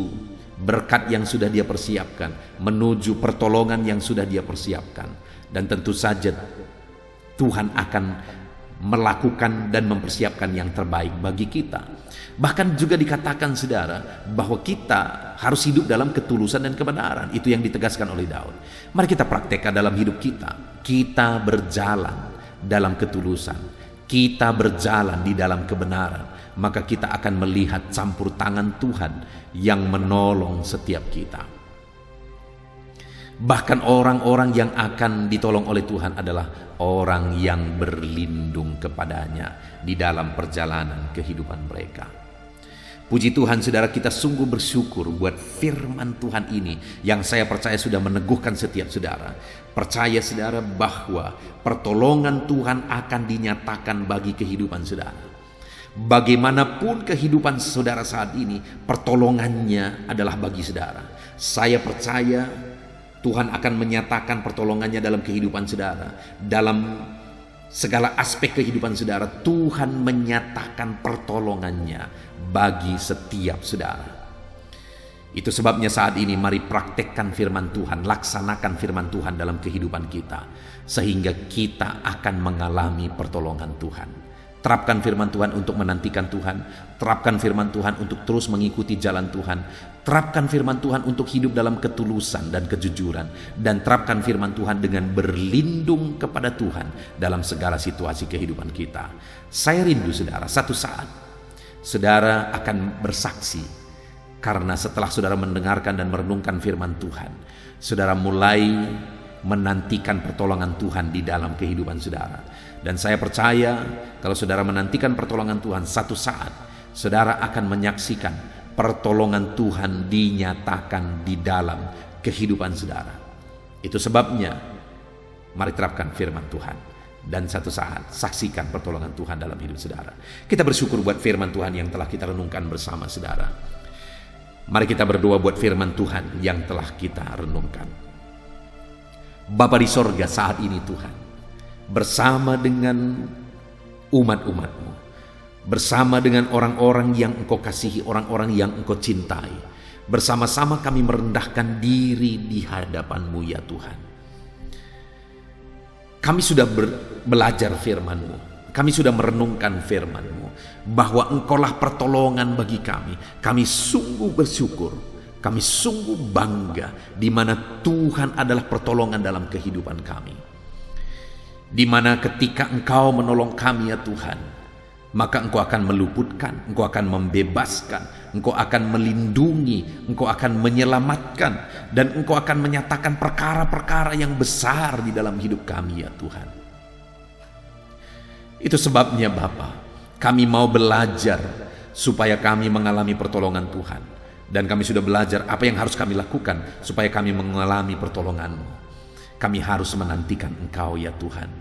berkat yang sudah Dia persiapkan, menuju pertolongan yang sudah Dia persiapkan. Dan tentu saja Tuhan akan melakukan dan mempersiapkan yang terbaik bagi kita. Bahkan juga dikatakan saudara bahwa kita harus hidup dalam ketulusan dan kebenaran. Itu yang ditegaskan oleh Daud. Mari kita praktekkan dalam hidup kita. Kita berjalan dalam ketulusan, kita berjalan di dalam kebenaran, maka kita akan melihat campur tangan Tuhan yang menolong setiap kita. Bahkan orang-orang yang akan ditolong oleh Tuhan adalah orang yang berlindung kepadanya di dalam perjalanan kehidupan mereka. Puji Tuhan saudara, kita sungguh bersyukur buat firman Tuhan ini yang saya percaya sudah meneguhkan setiap saudara. Percaya saudara bahwa pertolongan Tuhan akan dinyatakan bagi kehidupan saudara. Bagaimanapun kehidupan saudara saat ini, pertolongannya adalah bagi saudara. Saya percaya Tuhan akan menyatakan pertolongannya dalam kehidupan saudara. Dalam segala aspek kehidupan saudara, Tuhan menyatakan pertolongannya bagi setiap saudara. Itu sebabnya saat ini mari praktekkan firman Tuhan, laksanakan firman Tuhan dalam kehidupan kita, sehingga kita akan mengalami pertolongan Tuhan. Terapkan firman Tuhan untuk menantikan Tuhan, terapkan firman Tuhan untuk terus mengikuti jalan Tuhan, terapkan firman Tuhan untuk hidup dalam ketulusan dan kejujuran, dan terapkan firman Tuhan dengan berlindung kepada Tuhan dalam segala situasi kehidupan kita. Saya rindu saudara, satu saat saudara akan bersaksi, karena setelah saudara mendengarkan dan merenungkan firman Tuhan, saudara mulai menantikan pertolongan Tuhan di dalam kehidupan saudara. Dan saya percaya kalau saudara menantikan pertolongan Tuhan, satu saat saudara akan menyaksikan pertolongan Tuhan dinyatakan di dalam kehidupan saudara. Itu sebabnya mari terapkan firman Tuhan, dan satu saat saksikan pertolongan Tuhan dalam hidup saudara. Kita bersyukur buat firman Tuhan yang telah kita renungkan bersama saudara. Mari kita berdoa buat firman Tuhan yang telah kita renungkan. Bapa di sorga, saat ini Tuhan, bersama dengan umat-umat-Mu, bersama dengan orang-orang yang Engkau kasihi, orang-orang yang Engkau cintai, bersama-sama kami merendahkan diri di hadapan-Mu ya Tuhan. Kami sudah belajar firman-Mu, kami sudah merenungkan firman-Mu, bahwa Engkaulah pertolongan bagi kami. Kami sungguh bersyukur, kami sungguh bangga di mana Tuhan adalah pertolongan dalam kehidupan kami. Di mana ketika Engkau menolong kami ya Tuhan, maka Engkau akan meluputkan, Engkau akan membebaskan, Engkau akan melindungi, Engkau akan menyelamatkan, dan Engkau akan menyatakan perkara-perkara yang besar di dalam hidup kami ya Tuhan. Itu sebabnya Bapa, kami mau belajar supaya kami mengalami pertolongan Tuhan. Dan kami sudah belajar apa yang harus kami lakukan supaya kami mengalami pertolongan-Mu. Kami harus menantikan Engkau ya Tuhan.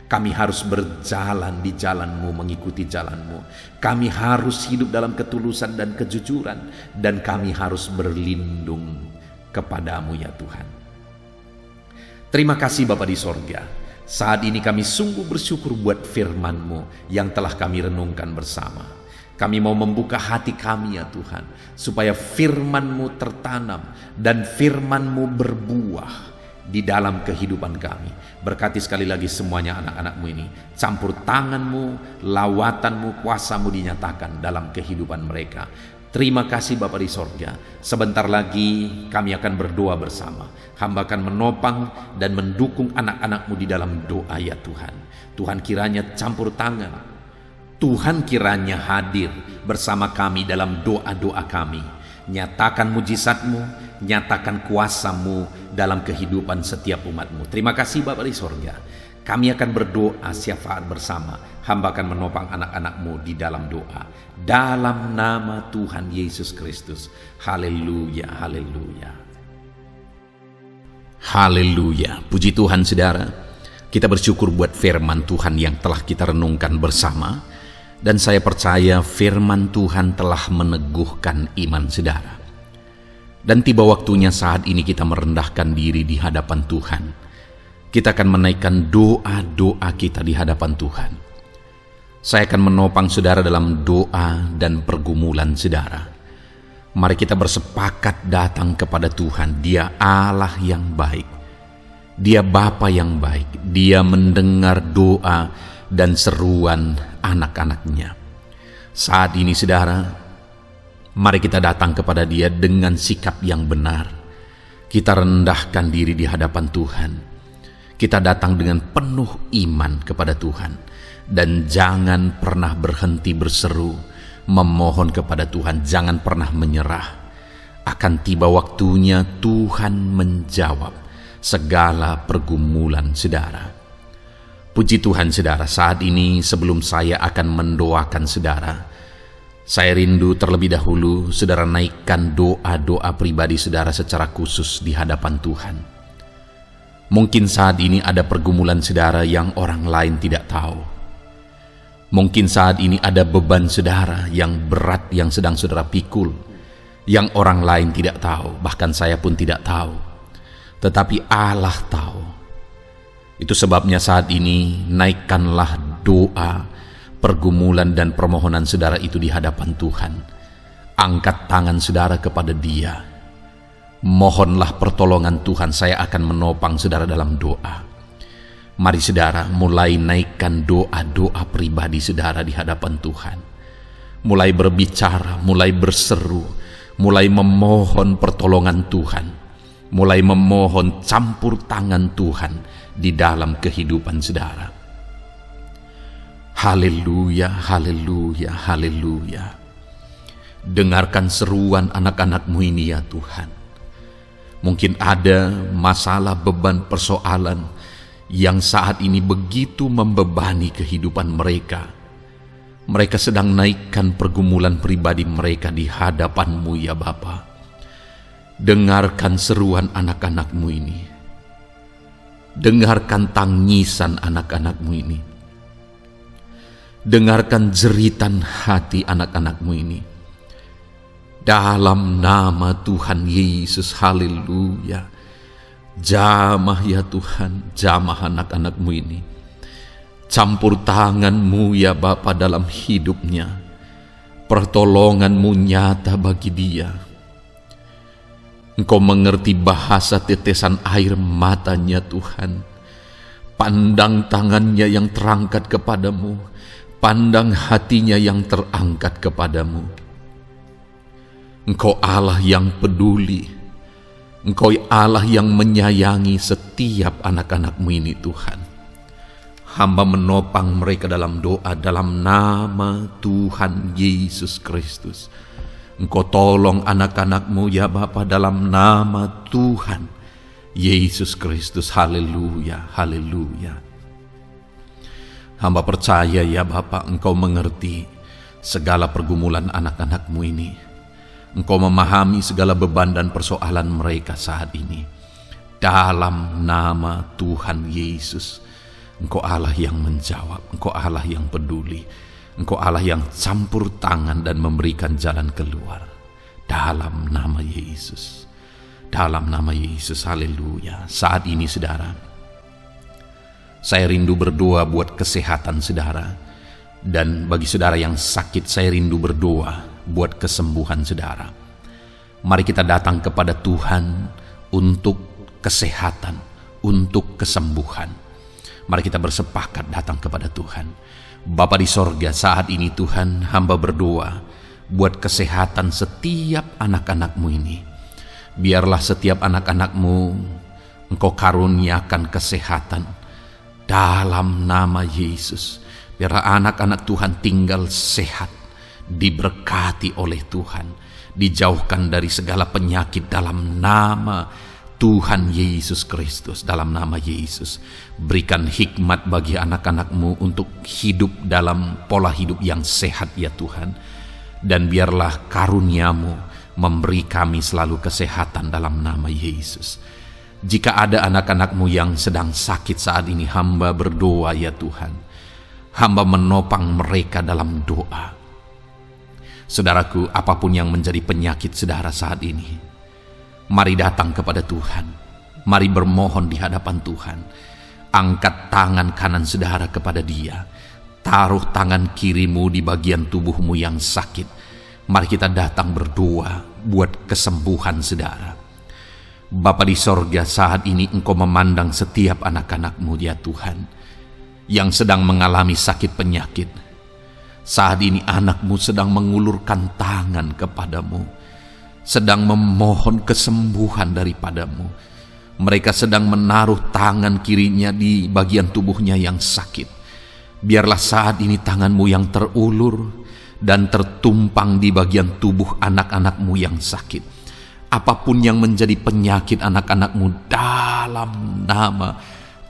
Kami harus berjalan di jalan-Mu, mengikuti jalan-Mu. Kami harus hidup dalam ketulusan dan kejujuran, dan kami harus berlindung kepada-Mu ya Tuhan. Terima kasih Bapa di sorga. Saat ini kami sungguh bersyukur buat firman-Mu yang telah kami renungkan bersama. Kami mau membuka hati kami ya Tuhan, supaya firman-Mu tertanam dan firman-Mu berbuah di dalam kehidupan kami. Berkati sekali lagi semuanya anak-anak-Mu ini. Campur tangan-Mu, lawatan-Mu, kuasa-Mu dinyatakan dalam kehidupan mereka. Terima kasih Bapa di sorga. Sebentar lagi kami akan berdoa bersama. Hamba akan menopang dan mendukung anak-anak-Mu di dalam doa ya Tuhan. Tuhan kiranya campur tangan. Tuhan kiranya hadir bersama kami dalam doa-doa kami. Nyatakan mujizat-Mu, nyatakan kuasa-Mu dalam kehidupan setiap umat-Mu. Terima kasih Bapa di sorga. Kami akan berdoa syafaat bersama. Hamba akan menopang anak-anak-Mu di dalam doa. Dalam nama Tuhan Yesus Kristus. Haleluya, haleluya. Haleluya. Puji Tuhan saudara. Kita bersyukur buat firman Tuhan yang telah kita renungkan bersama. Dan saya percaya firman Tuhan telah meneguhkan iman saudara. Dan tiba waktunya saat ini kita merendahkan diri di hadapan Tuhan. Kita akan menaikkan doa-doa kita di hadapan Tuhan. Saya akan menopang saudara dalam doa dan pergumulan saudara. Mari kita bersepakat datang kepada Tuhan. Dia Allah yang baik. Dia Bapa yang baik. Dia mendengar doa dan seruan anak-anaknya. Saat ini saudara, mari kita datang kepada Dia dengan sikap yang benar. Kita rendahkan diri di hadapan Tuhan. Kita datang dengan penuh iman kepada Tuhan. Dan jangan pernah berhenti berseru, memohon kepada Tuhan. Jangan pernah menyerah. Akan tiba waktunya Tuhan menjawab segala pergumulan saudara. Puji Tuhan saudara, saat ini sebelum saya akan mendoakan saudara, saya rindu terlebih dahulu saudara naikkan doa-doa pribadi saudara secara khusus di hadapan Tuhan. Mungkin saat ini ada pergumulan saudara yang orang lain tidak tahu. Mungkin saat ini ada beban saudara yang berat yang sedang saudara pikul, yang orang lain tidak tahu, bahkan saya pun tidak tahu. Tetapi Allah tahu. Itu sebabnya saat ini naikkanlah doa, pergumulan dan permohonan saudara itu di hadapan Tuhan. Angkat tangan saudara kepada Dia. Mohonlah pertolongan Tuhan. Saya akan menopang saudara dalam doa. Mari saudara mulai naikkan doa-doa pribadi saudara di hadapan Tuhan. Mulai berbicara, mulai berseru, mulai memohon pertolongan Tuhan. Mulai memohon campur tangan Tuhan di dalam kehidupan saudara. Haleluya, haleluya, haleluya. Dengarkan seruan anak-anak-Mu ini ya Tuhan. Mungkin ada masalah, beban, persoalan yang saat ini begitu membebani kehidupan mereka. Mereka sedang naikkan pergumulan pribadi mereka di hadapan-Mu ya Bapa. Dengarkan seruan anak-anak-Mu ini. Dengarkan tangisan anak-anak-Mu ini. Dengarkan jeritan hati anak-anak-Mu ini. Dalam nama Tuhan Yesus, haleluya. Jamah ya Tuhan, jamah anak-anak-Mu ini. Campur tangan-Mu ya Bapa dalam hidupnya. Pertolongan-Mu nyata bagi dia. Engkau mengerti bahasa tetesan air matanya Tuhan. Pandang tangannya yang terangkat kepadamu. Pandang hatinya yang terangkat kepadamu. Engkau Allah yang peduli. Engkau Allah yang menyayangi setiap anak-anak-Mu ini Tuhan. Hamba menopang mereka dalam doa dalam nama Tuhan Yesus Kristus. Engkau tolong anak-anak-Mu ya Bapa dalam nama Tuhan Yesus Kristus. Haleluya, haleluya. Hamba percaya ya Bapa, Engkau mengerti segala pergumulan anak-anak-Mu ini. Engkau memahami segala beban dan persoalan mereka saat ini. Dalam nama Tuhan Yesus, Engkau Allah yang menjawab, Engkau Allah yang peduli, Engkau Allah yang campur tangan dan memberikan jalan keluar. Dalam nama Yesus, dalam nama Yesus, haleluya. Saat ini saudara, Saya rindu berdoa buat kesehatan saudara. Dan bagi saudara yang sakit, saya rindu berdoa buat kesembuhan saudara. Mari kita datang kepada Tuhan untuk kesehatan, untuk kesembuhan. Mari kita bersepakat datang kepada Tuhan. Bapa di sorga, saat ini Tuhan, hamba berdoa buat kesehatan setiap anak-anak-Mu ini. Biarlah setiap anak-anak-Mu Engkau karuniakan kesehatan dalam nama Yesus. Biarlah anak-anak Tuhan tinggal sehat, diberkati oleh Tuhan, dijauhkan dari segala penyakit dalam nama Tuhan Yesus Kristus. Dalam nama Yesus, berikan hikmat bagi anak-anak-Mu untuk hidup dalam pola hidup yang sehat ya Tuhan. Dan biarlah karunia-Mu memberi kami selalu kesehatan dalam nama Yesus. Jika ada anak-anak-Mu yang sedang sakit saat ini, hamba berdoa ya Tuhan. Hamba menopang mereka dalam doa. Saudaraku, apapun yang menjadi penyakit saudara saat ini, mari datang kepada Tuhan. Mari bermohon di hadapan Tuhan. Angkat tangan kanan saudara kepada Dia. Taruh tangan kirimu di bagian tubuhmu yang sakit. Mari kita datang berdoa buat kesembuhan saudara. Bapa di sorga, saat ini Engkau memandang setiap anak-anak-Mu ya Tuhan, yang sedang mengalami sakit penyakit. Saat ini anak-Mu sedang mengulurkan tangan kepadamu, sedang memohon kesembuhan daripadamu. Mereka sedang menaruh tangan kirinya di bagian tubuhnya yang sakit. Biarlah saat ini tangan-Mu yang terulur dan tertumpang di bagian tubuh anak-anak-Mu yang sakit. Apapun yang menjadi penyakit anak-anak-Mu, dalam nama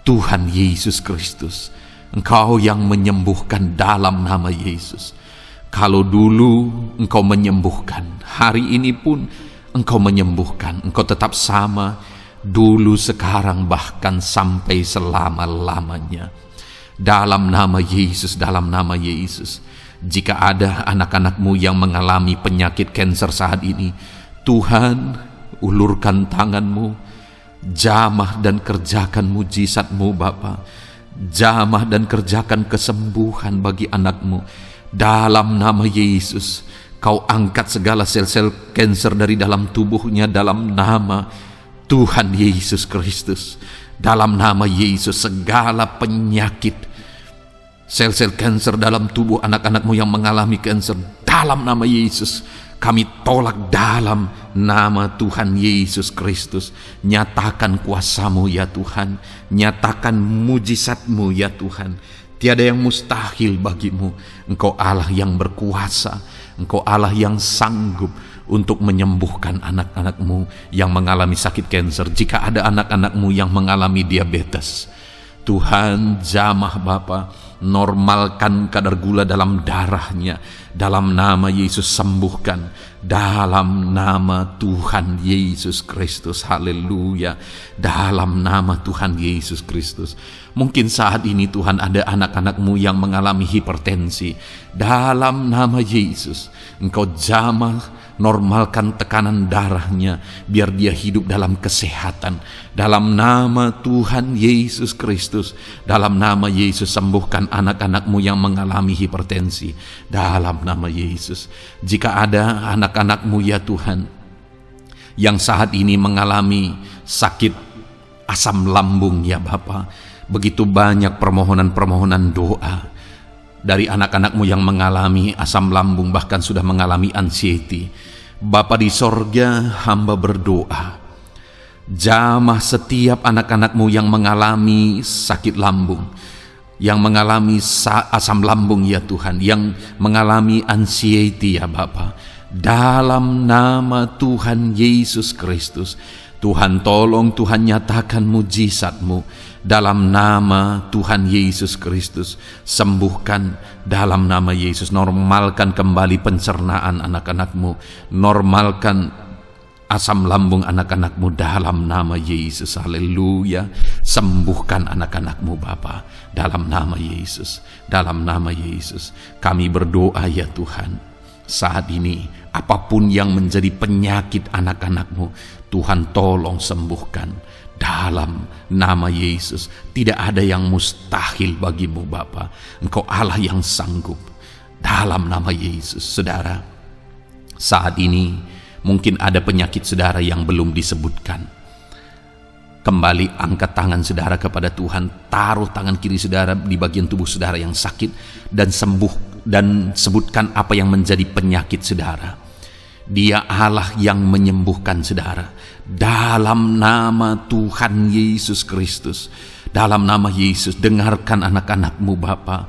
Tuhan Yesus Kristus, Engkau yang menyembuhkan dalam nama Yesus. Kalau dulu Engkau menyembuhkan, hari ini pun Engkau menyembuhkan. Engkau tetap sama, dulu, sekarang, bahkan sampai selama-lamanya. Dalam nama Yesus, dalam nama Yesus. Jika ada anak-anak-Mu yang mengalami penyakit kanker saat ini, Tuhan, ulurkan tangan-Mu, jamah dan kerjakan mujizat-Mu Bapa. Jamah dan kerjakan kesembuhan bagi anak-Mu. Dalam nama Yesus, Kau angkat segala sel-sel kanker dari dalam tubuhnya dalam nama Tuhan Yesus Kristus. Dalam nama Yesus, segala penyakit, sel-sel kanker dalam tubuh anak-anak-Mu yang mengalami kanker, dalam nama Yesus, kami tolak dalam nama Tuhan Yesus Kristus. Nyatakan kuasa-Mu ya Tuhan. Nyatakan mujizat-Mu ya Tuhan. Tiada yang mustahil bagi-Mu. Engkau Allah yang berkuasa. Engkau Allah yang sanggup untuk menyembuhkan anak-anak-Mu yang mengalami sakit kanker. Jika ada anak-anak-Mu yang mengalami diabetes, Tuhan, jamah Bapa, normalkan kadar gula dalam darahnya. Dalam nama Yesus, sembuhkan. Dalam nama Tuhan Yesus Kristus. Haleluya. Dalam nama Tuhan Yesus Kristus. Mungkin saat ini Tuhan ada anak-anak-Mu yang mengalami hipertensi. Dalam nama Yesus, Engkau jamah, normalkan tekanan darahnya, biar dia hidup dalam kesehatan. Dalam nama Tuhan Yesus Kristus. Dalam nama Yesus, sembuhkan anak-anak-Mu yang mengalami hipertensi. Dalam nama Yesus. Jika ada anak-anak-Mu ya Tuhan yang saat ini mengalami sakit asam lambung ya Bapa, begitu banyak permohonan-permohonan doa dari anak-anak-Mu yang mengalami asam lambung, bahkan sudah mengalami anxiety. Bapa di sorga, hamba berdoa, jamah setiap anak-anak-Mu yang mengalami sakit lambung, yang mengalami asam lambung ya Tuhan, yang mengalami anxiety ya Bapa. Dalam nama Tuhan Yesus Kristus, Tuhan tolong, Tuhan nyatakan mujizat-Mu. Dalam nama Tuhan Yesus Kristus, sembuhkan dalam nama Yesus. Normalkan kembali pencernaan anak-anak-Mu. Normalkan asam lambung anak-anak-Mu dalam nama Yesus. Haleluya. Sembuhkan anak-anak-Mu Bapa dalam nama Yesus. Dalam nama Yesus kami berdoa ya Tuhan. Saat ini apapun yang menjadi penyakit anak-anak-Mu, Tuhan tolong sembuhkan Dalam nama Yesus, tidak ada yang mustahil bagimu Bapa. Engkau Allah yang sanggup. Dalam nama Yesus, saudara, saat ini mungkin ada penyakit saudara yang belum disebutkan. Kembali angkat tangan saudara kepada Tuhan, taruh tangan kiri saudara di bagian tubuh saudara yang sakit, dan sembuh, dan sebutkan apa yang menjadi penyakit saudara. Dia Allah yang menyembuhkan saudara. Dalam nama Tuhan Yesus Kristus, dalam nama Yesus, dengarkan anak-anakmu Bapa.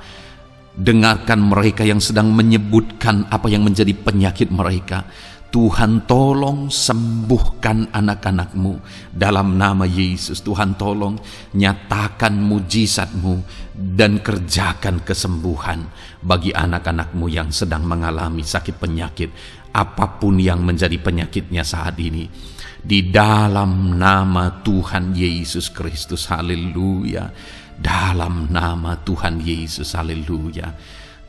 Dengarkan mereka yang sedang menyebutkan apa yang menjadi penyakit mereka. Tuhan tolong sembuhkan anak-anakmu dalam nama Yesus. Tuhan tolong nyatakan mujizat-Mu dan kerjakan kesembuhan bagi anak-anakmu yang sedang mengalami sakit penyakit, apapun yang menjadi penyakitnya saat ini. Di dalam nama Tuhan Yesus Kristus, haleluya. Dalam nama Tuhan Yesus, haleluya.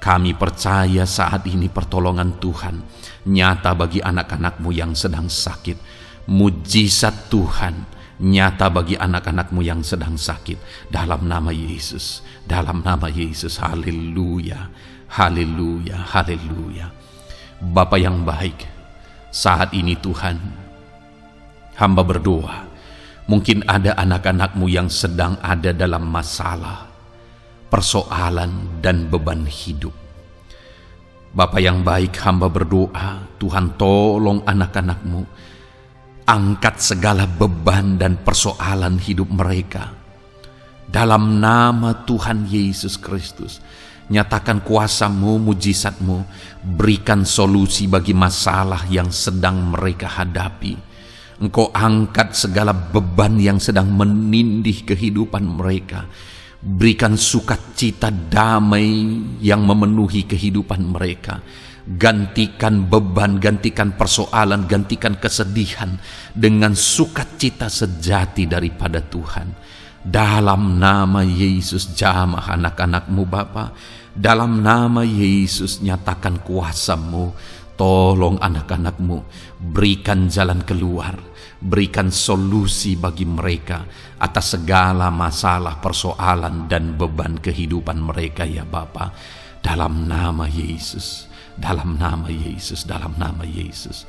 Kami percaya saat ini pertolongan Tuhan nyata bagi anak-anakmu yang sedang sakit. Mujizat Tuhan nyata bagi anak-anakmu yang sedang sakit. Dalam nama Yesus, dalam nama Yesus, haleluya, haleluya, haleluya. Bapa yang baik, saat ini Tuhan, hamba berdoa, mungkin ada anak-anakmu yang sedang ada dalam masalah, persoalan dan beban hidup. Bapa yang baik, hamba berdoa, Tuhan tolong anak-anakmu, angkat segala beban dan persoalan hidup mereka. Dalam nama Tuhan Yesus Kristus, nyatakan kuasa-Mu, mujizat-Mu, berikan solusi bagi masalah yang sedang mereka hadapi. Engkau angkat segala beban yang sedang menindih kehidupan mereka. Berikan sukacita damai yang memenuhi kehidupan mereka. Gantikan beban, gantikan persoalan, gantikan kesedihan dengan sukacita sejati daripada Tuhan. Dalam nama Yesus, jamah anak-anakmu Bapa. Dalam nama Yesus, nyatakan kuasa-Mu. Tolong anak-anakmu, berikan jalan keluar, berikan solusi bagi mereka atas segala masalah, persoalan, dan beban kehidupan mereka ya Bapa. Dalam nama Yesus, dalam nama Yesus, dalam nama Yesus.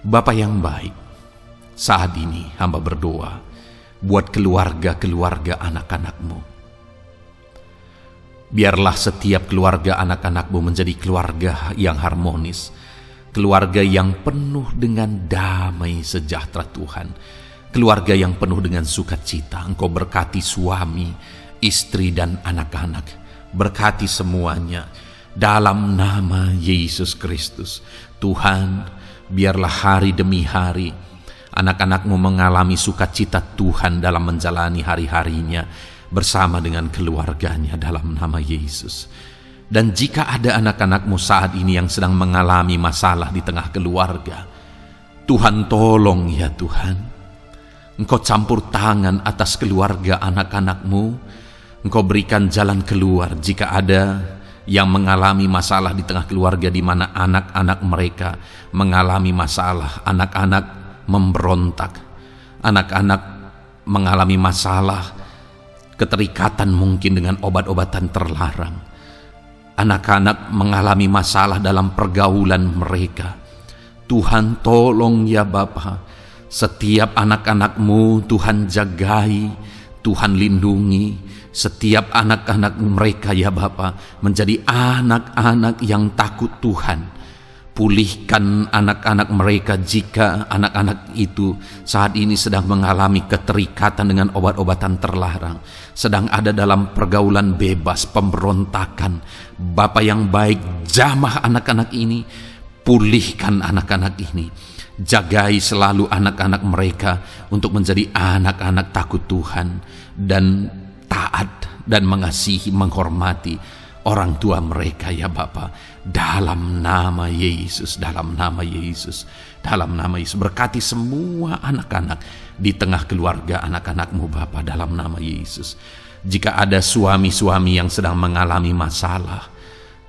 Bapa yang baik, saat ini hamba berdoa buat keluarga-keluarga anak-anakmu. Biarlah setiap keluarga anak-anakmu menjadi keluarga yang harmonis, keluarga yang penuh dengan damai sejahtera Tuhan, keluarga yang penuh dengan sukacita. Engkau berkati suami, istri, dan anak-anak. Berkati semuanya dalam nama Yesus Kristus. Tuhan, biarlah hari demi hari anak-anakmu mengalami sukacita Tuhan dalam menjalani hari-harinya bersama dengan keluarganya dalam nama Yesus. Dan jika ada anak-anakmu saat ini yang sedang mengalami masalah di tengah keluarga, Tuhan tolong ya Tuhan. Engkau campur tangan atas keluarga anak-anakmu. Engkau berikan jalan keluar jika ada yang mengalami masalah di tengah keluarga, di mana anak-anak mereka mengalami masalah, anak-anak memberontak, anak-anak mengalami masalah, keterikatan mungkin dengan obat-obatan terlarang. Anak-anak mengalami masalah dalam pergaulan mereka. Tuhan tolong ya Bapa, setiap anak-anakmu Tuhan jagai, Tuhan lindungi. Setiap anak-anak mereka ya Bapa menjadi anak-anak yang takut Tuhan. Pulihkan anak-anak mereka jika anak-anak itu saat ini sedang mengalami keterikatan dengan obat-obatan terlarang, sedang ada dalam pergaulan bebas, pemberontakan. Bapa yang baik, jamah anak-anak ini, pulihkan anak-anak ini. Jagai selalu anak-anak mereka untuk menjadi anak-anak takut Tuhan dan taat dan mengasihi, menghormati orang tua mereka ya Bapa. Dalam nama Yesus, dalam nama Yesus, dalam nama Yesus. Berkati semua anak-anak di tengah keluarga anak-anakmu Bapa, dalam nama Yesus. Jika ada suami-suami yang sedang mengalami masalah,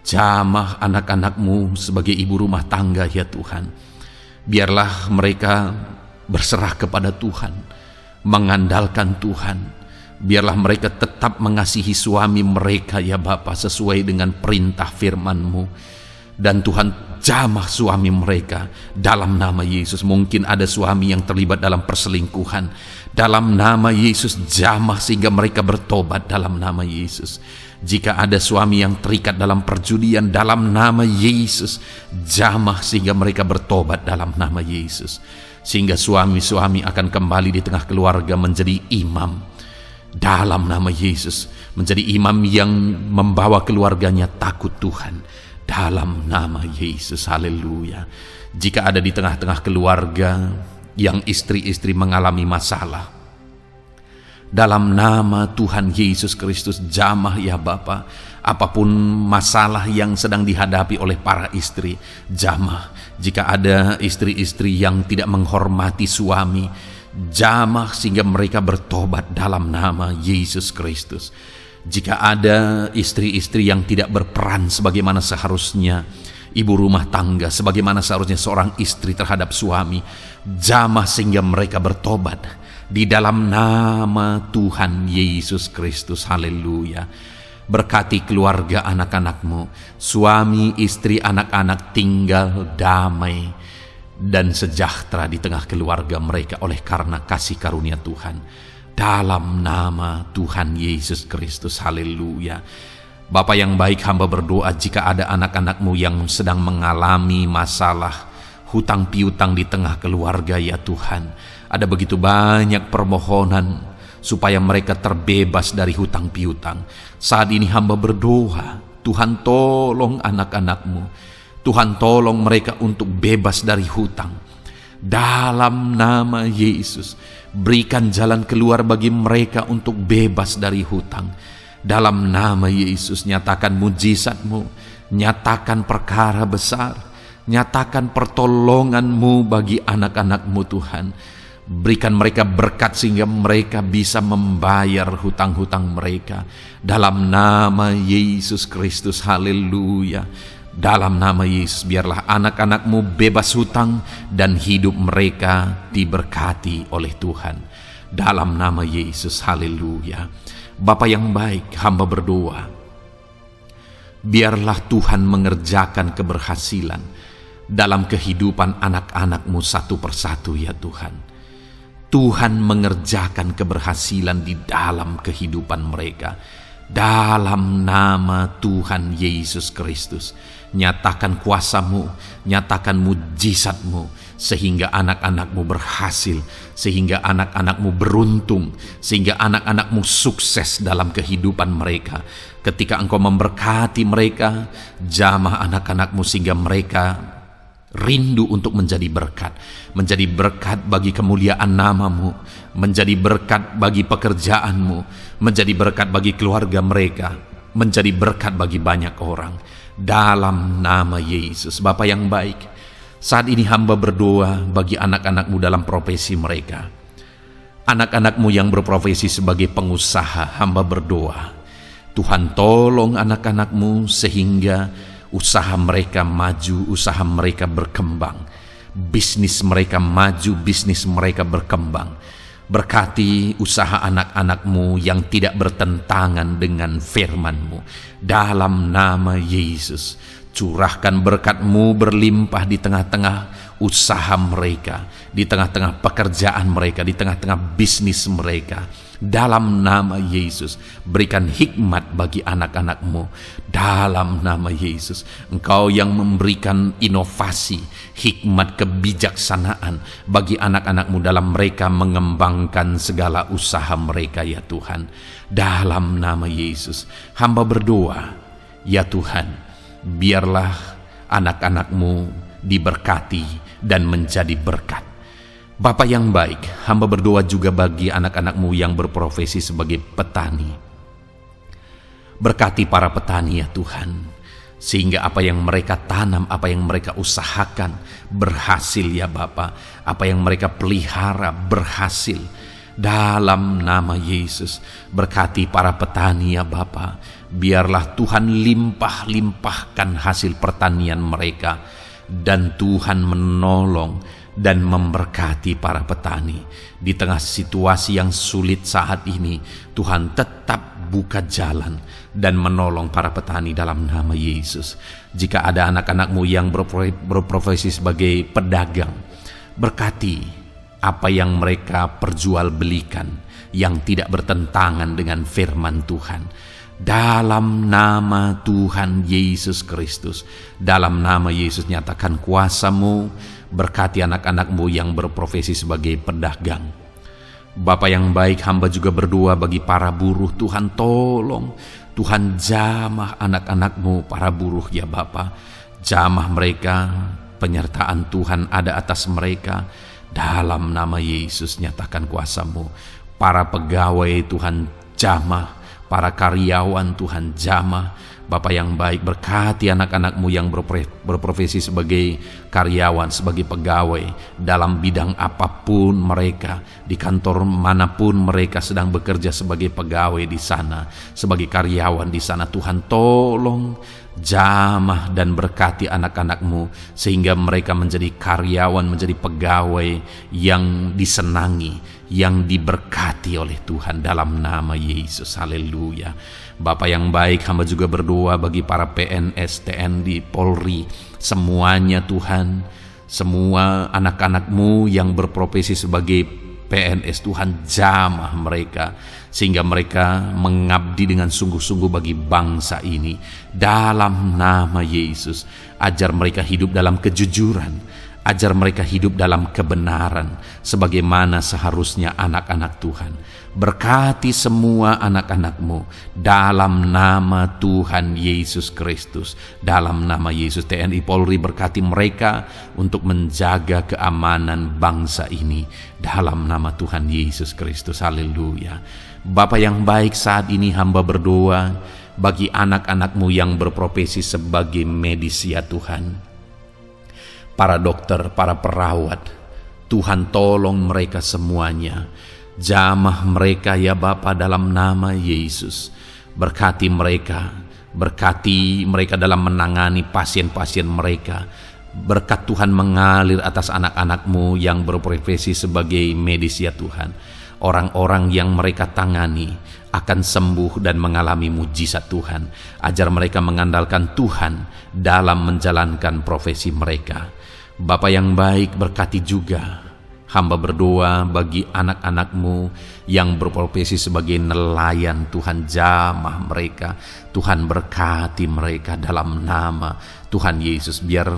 jamah anak-anakmu sebagai ibu rumah tangga ya Tuhan. Biarlah mereka berserah kepada Tuhan. mengandalkan Tuhan. Biarlah mereka tetap mengasihi suami mereka ya Bapa, sesuai dengan perintah firman-Mu. Dan Tuhan, jamah suami mereka dalam nama Yesus. Mungkin ada suami yang terlibat dalam perselingkuhan, dalam nama Yesus jamah sehingga mereka bertobat dalam nama Yesus. Jika ada suami yang terikat dalam perjudian, dalam nama Yesus jamah sehingga mereka bertobat dalam nama Yesus. Sehingga suami-suami akan kembali di tengah keluarga menjadi imam dalam nama Yesus, menjadi imam yang membawa keluarganya takut Tuhan dalam nama Yesus. Haleluya. Jika ada di tengah-tengah keluarga yang istri-istri mengalami masalah, dalam nama Tuhan Yesus Kristus jamah ya Bapa, apapun masalah yang sedang dihadapi oleh para istri, jamah. Jika ada istri-istri yang tidak menghormati suami, jamah sehingga mereka bertobat dalam nama Yesus Kristus. Jika ada istri-istri yang tidak berperan sebagaimana seharusnya, ibu rumah tangga sebagaimana seharusnya seorang istri terhadap suami, jamah sehingga mereka bertobat di dalam nama Tuhan Yesus Kristus. Haleluya. Berkati keluarga anak-anak-Mu, suami, istri, anak-anak tinggal damai dan sejahtera di tengah keluarga mereka oleh karena kasih karunia Tuhan. Dalam nama Tuhan Yesus Kristus. Haleluya. Bapa yang baik, hamba berdoa jika ada anak-anak-Mu yang sedang mengalami masalah hutang piutang di tengah keluarga ya Tuhan. Ada begitu banyak permohonan supaya mereka terbebas dari hutang piutang. Saat ini hamba berdoa, Tuhan tolong anak-anak-Mu. Tuhan tolong mereka untuk bebas dari hutang. Dalam nama Yesus, berikan jalan keluar bagi mereka untuk bebas dari hutang. Dalam nama Yesus, nyatakan mujizat-Mu, nyatakan perkara besar, nyatakan pertolongan-Mu bagi anak-anak-Mu Tuhan. Berikan mereka berkat sehingga mereka bisa membayar hutang-hutang mereka. Dalam nama Yesus Kristus. Haleluya. Dalam nama Yesus, biarlah anak-anak-Mu bebas hutang dan hidup mereka diberkati oleh Tuhan. Dalam nama Yesus. Haleluya. Bapa yang baik, hamba berdoa, biarlah Tuhan mengerjakan keberhasilan dalam kehidupan anak-anak-Mu satu persatu ya Tuhan. Tuhan mengerjakan keberhasilan di dalam kehidupan mereka. Dalam nama Tuhan Yesus Kristus, nyatakan kuasa-Mu, nyatakan mujizat-Mu, sehingga anak-anak-Mu berhasil, sehingga anak-anak-Mu beruntung, sehingga anak-anak-Mu sukses dalam kehidupan mereka. Ketika Engkau memberkati mereka, jamah anak-anak-Mu sehingga mereka rindu untuk menjadi berkat bagi kemuliaan nama-Mu, menjadi berkat bagi pekerjaan-Mu, menjadi berkat bagi keluarga mereka, menjadi berkat bagi banyak orang. Dalam nama Yesus. Bapa yang baik, saat ini hamba berdoa bagi anak-anak-Mu dalam profesi mereka. Anak-anak-Mu yang berprofesi sebagai pengusaha, hamba berdoa, Tuhan tolong anak-anak-Mu sehingga usaha mereka maju, usaha mereka berkembang, bisnis mereka maju, bisnis mereka berkembang. Berkati usaha anak-anak-Mu yang tidak bertentangan dengan firman-Mu. Dalam nama Yesus, curahkan berkat-Mu berlimpah di tengah-tengah usaha mereka, di tengah-tengah pekerjaan mereka, di tengah-tengah bisnis mereka. Dalam nama Yesus, berikan hikmat bagi anak-anak-Mu. Dalam nama Yesus, Engkau yang memberikan inovasi, hikmat, kebijaksanaan bagi anak-anak-Mu dalam mereka mengembangkan segala usaha mereka ya Tuhan. Dalam nama Yesus, hamba berdoa, ya Tuhan, biarlah anak-anak-Mu diberkati dan menjadi berkat. Bapa yang baik, hamba berdoa juga bagi anak-anak-Mu yang berprofesi sebagai petani. Berkati para petani ya Tuhan, sehingga apa yang mereka tanam, apa yang mereka usahakan berhasil ya Bapa. Apa yang mereka pelihara berhasil. Dalam nama Yesus, berkati para petani ya Bapa. Biarlah Tuhan limpah-limpahkan hasil pertanian mereka, dan Tuhan menolong dan memberkati para petani. Di tengah situasi yang sulit saat ini, Tuhan tetap buka jalan dan menolong para petani dalam nama Yesus. Jika ada anak-anak-Mu yang berprofesi sebagai pedagang, berkati apa yang mereka perjualbelikan yang tidak bertentangan dengan firman Tuhan. Dalam nama Tuhan Yesus Kristus, dalam nama Yesus, nyatakan kuasa-Mu, berkati anak-anak-Mu yang berprofesi sebagai pedagang. Bapa yang baik, hamba juga berdoa bagi para buruh. Tuhan tolong, Tuhan jamah anak-anak-Mu para buruh ya Bapa. Jamah mereka, penyertaan Tuhan ada atas mereka. Dalam nama Yesus, nyatakan kuasa-Mu. Para pegawai Tuhan jamah, para karyawan Tuhan jamah. Bapa yang baik, berkati anak-anak-Mu yang berprofesi sebagai karyawan, sebagai pegawai dalam bidang apapun mereka, di kantor manapun mereka sedang bekerja sebagai pegawai di sana, sebagai karyawan di sana. Tuhan tolong jamah dan berkati anak-anak-Mu sehingga mereka menjadi karyawan, menjadi pegawai yang disenangi, yang diberkati oleh Tuhan dalam nama Yesus. Haleluya. Bapa yang baik, hamba juga berdoa bagi para PNS, TNI, Polri, semuanya Tuhan, semua anak-anak-Mu yang berprofesi sebagai PNS, Tuhan jamah mereka sehingga mereka mengabdi dengan sungguh-sungguh bagi bangsa ini. Dalam nama Yesus, ajar mereka hidup dalam kejujuran, ajar mereka hidup dalam kebenaran sebagaimana seharusnya anak-anak Tuhan. Berkati semua anak-anak-Mu dalam nama Tuhan Yesus Kristus. Dalam nama Yesus, TNI Polri, berkati mereka untuk menjaga keamanan bangsa ini dalam nama Tuhan Yesus Kristus. Haleluya. Bapa yang baik, saat ini hamba berdoa bagi anak-anak-Mu yang berprofesi sebagai medis ya Tuhan. Para dokter, para perawat, Tuhan tolong mereka semuanya. Jamah mereka ya Bapa dalam nama Yesus. Berkati mereka dalam menangani pasien-pasien mereka. Berkat Tuhan mengalir atas anak-anak-Mu yang berprofesi sebagai medis ya Tuhan. Orang-orang yang mereka tangani akan sembuh dan mengalami mujizat Tuhan. Ajar mereka mengandalkan Tuhan dalam menjalankan profesi mereka. Bapa yang baik, berkati juga hamba berdoa bagi anak-anak-Mu yang berprofesi sebagai nelayan. Tuhan jamah mereka, Tuhan berkati mereka dalam nama Tuhan Yesus. Biar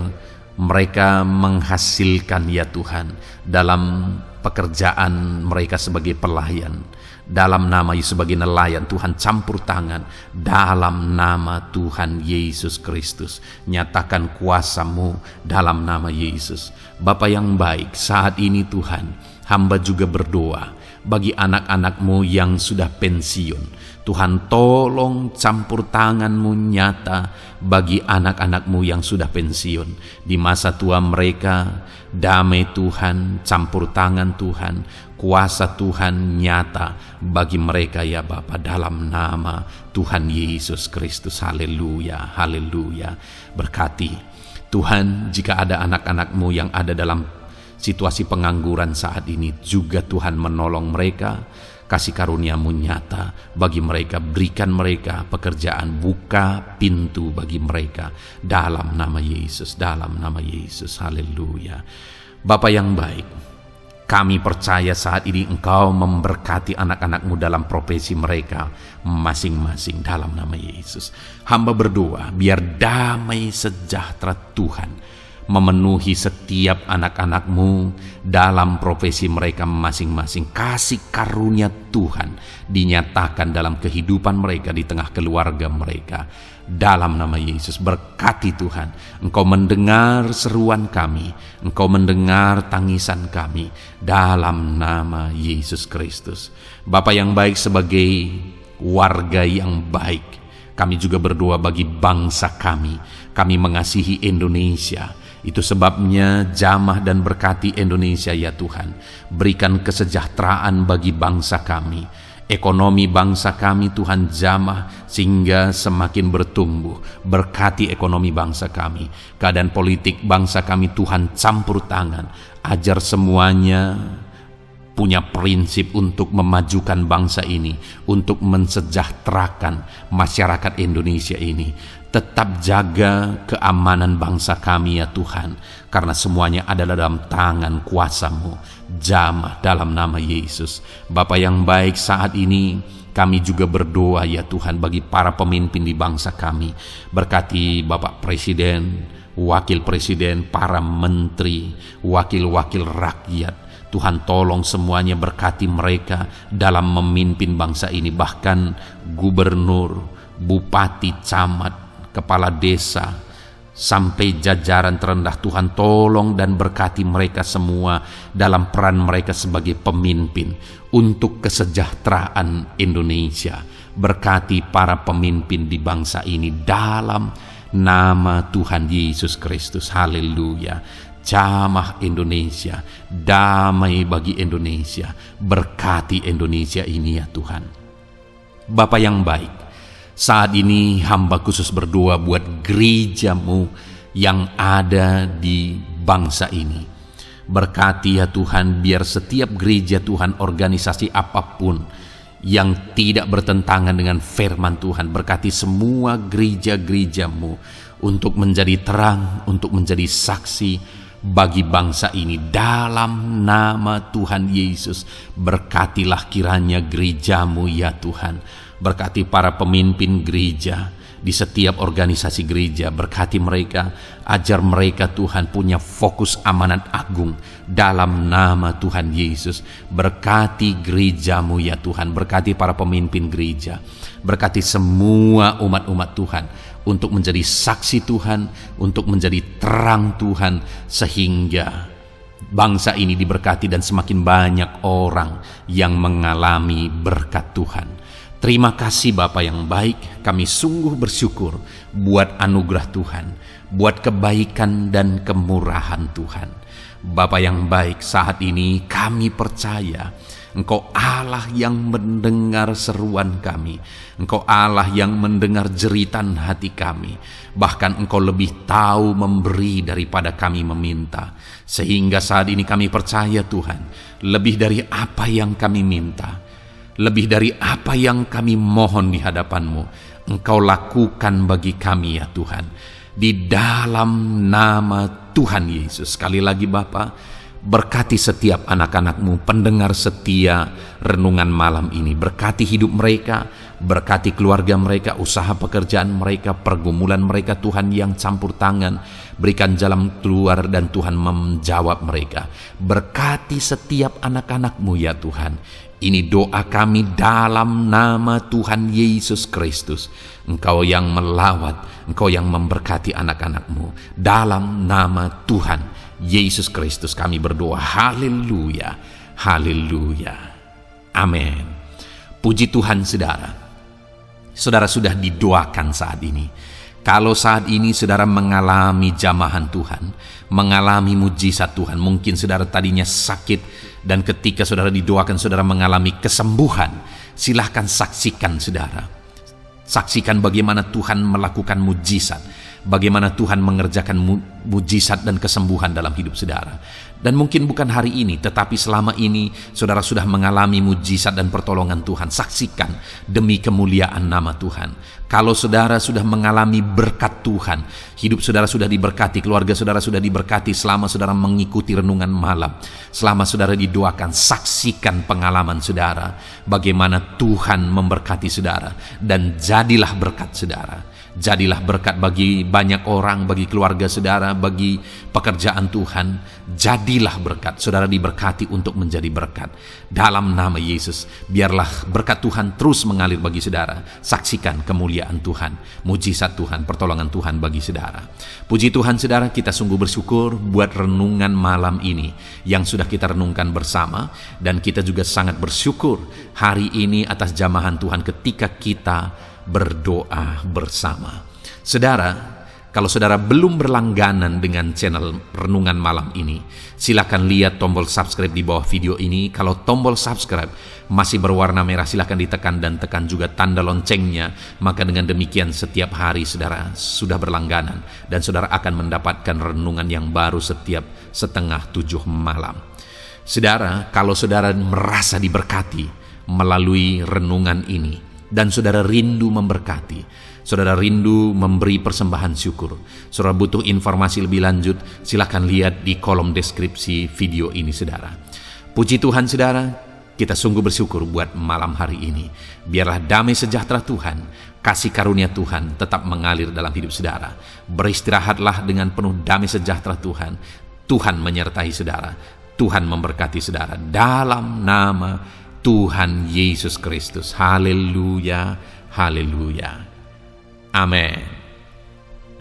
mereka menghasilkan ya Tuhan dalam pekerjaan mereka sebagai pelayan. Dalam nama Yesus, sebagai nelayan, Tuhan campur tangan dalam nama Tuhan Yesus Kristus. Nyatakan kuasa-Mu dalam nama Yesus. Bapa yang baik, saat ini Tuhan, hamba juga berdoa bagi anak-anak-Mu yang sudah pensiun. Tuhan tolong campur tangan-Mu nyata bagi anak-anak-Mu yang sudah pensiun. Di masa tua mereka, damai Tuhan, campur tangan Tuhan, kuasa Tuhan nyata bagi mereka ya Bapa dalam nama Tuhan Yesus Kristus. Haleluya, haleluya. Berkati Tuhan, jika ada anak-anak-Mu yang ada dalam situasi pengangguran saat ini, juga Tuhan menolong mereka. Kasih karunia-Mu nyata bagi mereka, berikan mereka pekerjaan, buka pintu bagi mereka dalam nama Yesus, dalam nama Yesus. Haleluya. Bapa yang baik, kami percaya saat ini Engkau memberkati anak-anak-Mu dalam profesi mereka masing-masing dalam nama Yesus. Hamba berdoa biar damai sejahtera Tuhan memenuhi setiap anak-anak-Mu dalam profesi mereka masing-masing. Kasih karunia Tuhan dinyatakan dalam kehidupan mereka, di tengah keluarga mereka. Dalam nama Yesus, berkati Tuhan. Engkau mendengar seruan kami, Engkau mendengar tangisan kami dalam nama Yesus Kristus. Bapa yang baik, sebagai warga yang baik, kami juga berdoa bagi bangsa kami. Kami mengasihi Indonesia. Itu sebabnya jamah dan berkati Indonesia ya Tuhan. Berikan kesejahteraan bagi bangsa kami. Ekonomi bangsa kami Tuhan jamah sehingga semakin bertumbuh. Berkati ekonomi bangsa kami. Keadaan politik bangsa kami Tuhan campur tangan. Ajar semuanya punya prinsip untuk memajukan bangsa ini, untuk mensejahterakan masyarakat Indonesia ini. Tetap jaga keamanan bangsa kami ya Tuhan, karena semuanya adalah dalam tangan kuasa-Mu. Jamah dalam nama Yesus. Bapa yang baik, saat ini kami juga berdoa ya Tuhan bagi para pemimpin di bangsa kami. Berkati Bapak Presiden, Wakil Presiden, para menteri, wakil-wakil rakyat. Tuhan tolong semuanya, berkati mereka dalam memimpin bangsa ini. Bahkan gubernur, bupati, camat, kepala desa, sampai jajaran terendah. Tuhan tolong dan berkati mereka semua dalam peran mereka sebagai pemimpin untuk kesejahteraan Indonesia. Berkati para pemimpin di bangsa ini dalam nama Tuhan Yesus Kristus. Haleluya. Jamah Indonesia, damai bagi Indonesia. Berkati Indonesia ini ya Tuhan. Bapa yang baik, saat ini hamba khusus berdoa buat gereja-Mu yang ada di bangsa ini. Berkati ya Tuhan, biar setiap gereja Tuhan, organisasi apapun yang tidak bertentangan dengan firman Tuhan, berkati semua gereja-gereja-Mu untuk menjadi terang, untuk menjadi saksi bagi bangsa ini. Dalam nama Tuhan Yesus, berkatilah kiranya gereja-Mu ya Tuhan. Berkati para pemimpin gereja di setiap organisasi gereja. Berkati mereka, ajar mereka Tuhan punya fokus amanat agung dalam nama Tuhan Yesus. Berkati gereja-Mu ya Tuhan. Berkati para pemimpin gereja. Berkati semua umat-umat Tuhan untuk menjadi saksi Tuhan, untuk menjadi terang Tuhan, sehingga bangsa ini diberkati dan semakin banyak orang yang mengalami berkat Tuhan. Terima kasih Bapa yang baik, kami sungguh bersyukur buat anugerah Tuhan, buat kebaikan dan kemurahan Tuhan. Bapa yang baik, saat ini kami percaya Engkau Allah yang mendengar seruan kami. Engkau Allah yang mendengar jeritan hati kami. Bahkan Engkau lebih tahu memberi daripada kami meminta. Sehingga saat ini kami percaya Tuhan, lebih dari apa yang kami minta, lebih dari apa yang kami mohon di hadapan-Mu, Engkau lakukan bagi kami ya Tuhan. Di dalam nama Tuhan Yesus. Sekali lagi Bapa, berkati setiap anak-anak-Mu, pendengar setia renungan malam ini. Berkati hidup mereka, berkati keluarga mereka, usaha pekerjaan mereka, pergumulan mereka Tuhan yang campur tangan. Berikan jalan keluar dan Tuhan menjawab mereka. Berkati setiap anak-anak-Mu ya Tuhan. Ini doa kami dalam nama Tuhan Yesus Kristus. Engkau yang melawat, Engkau yang memberkati anak-anak-Mu. Dalam nama Tuhan Yesus Kristus kami berdoa. Haleluya, haleluya, amin. Puji Tuhan saudara. Saudara sudah didoakan saat ini. Kalau saat ini saudara mengalami jamahan Tuhan, mengalami mujizat Tuhan, mungkin saudara tadinya sakit dan ketika saudara didoakan saudara mengalami kesembuhan, silahkan saksikan saudara. Saksikan bagaimana Tuhan melakukan mujizat, bagaimana Tuhan mengerjakan mujizat dan kesembuhan dalam hidup saudara. Dan mungkin bukan hari ini, tetapi selama ini saudara sudah mengalami mujizat dan pertolongan Tuhan. Saksikan demi kemuliaan nama Tuhan. Kalau saudara sudah mengalami berkat Tuhan, hidup saudara sudah diberkati, keluarga saudara sudah diberkati selama saudara mengikuti renungan malam, selama saudara didoakan, saksikan pengalaman saudara, bagaimana Tuhan memberkati saudara, dan jadilah berkat saudara. Jadilah berkat bagi banyak orang, bagi keluarga saudara, bagi pekerjaan Tuhan. Jadilah berkat, saudara diberkati untuk menjadi berkat. Dalam nama Yesus, biarlah berkat Tuhan terus mengalir bagi saudara. Saksikan kemuliaan Tuhan, mujizat Tuhan, pertolongan Tuhan bagi saudara. Puji Tuhan saudara, kita sungguh bersyukur buat renungan malam ini yang sudah kita renungkan bersama. Dan kita juga sangat bersyukur hari ini atas jamahan Tuhan ketika kita berdoa bersama. Saudara, kalau saudara belum berlangganan dengan channel Renungan Malam ini, silakan lihat tombol subscribe di bawah video ini. Kalau tombol subscribe masih berwarna merah, silakan ditekan dan tekan juga tanda loncengnya. Maka dengan demikian setiap hari saudara sudah berlangganan dan saudara akan mendapatkan renungan yang baru setiap 6:30 malam. Saudara, kalau saudara merasa diberkati melalui renungan ini dan saudara rindu memberkati, saudara rindu memberi persembahan syukur, saudara butuh informasi lebih lanjut, silakan lihat di kolom deskripsi video ini saudara. Puji Tuhan saudara, kita sungguh bersyukur buat malam hari ini. Biarlah damai sejahtera Tuhan, kasih karunia Tuhan tetap mengalir dalam hidup saudara. Beristirahatlah dengan penuh damai sejahtera Tuhan. Tuhan menyertai saudara, Tuhan memberkati saudara dalam nama Tuhan Yesus Kristus. Haleluya, haleluya. Amin.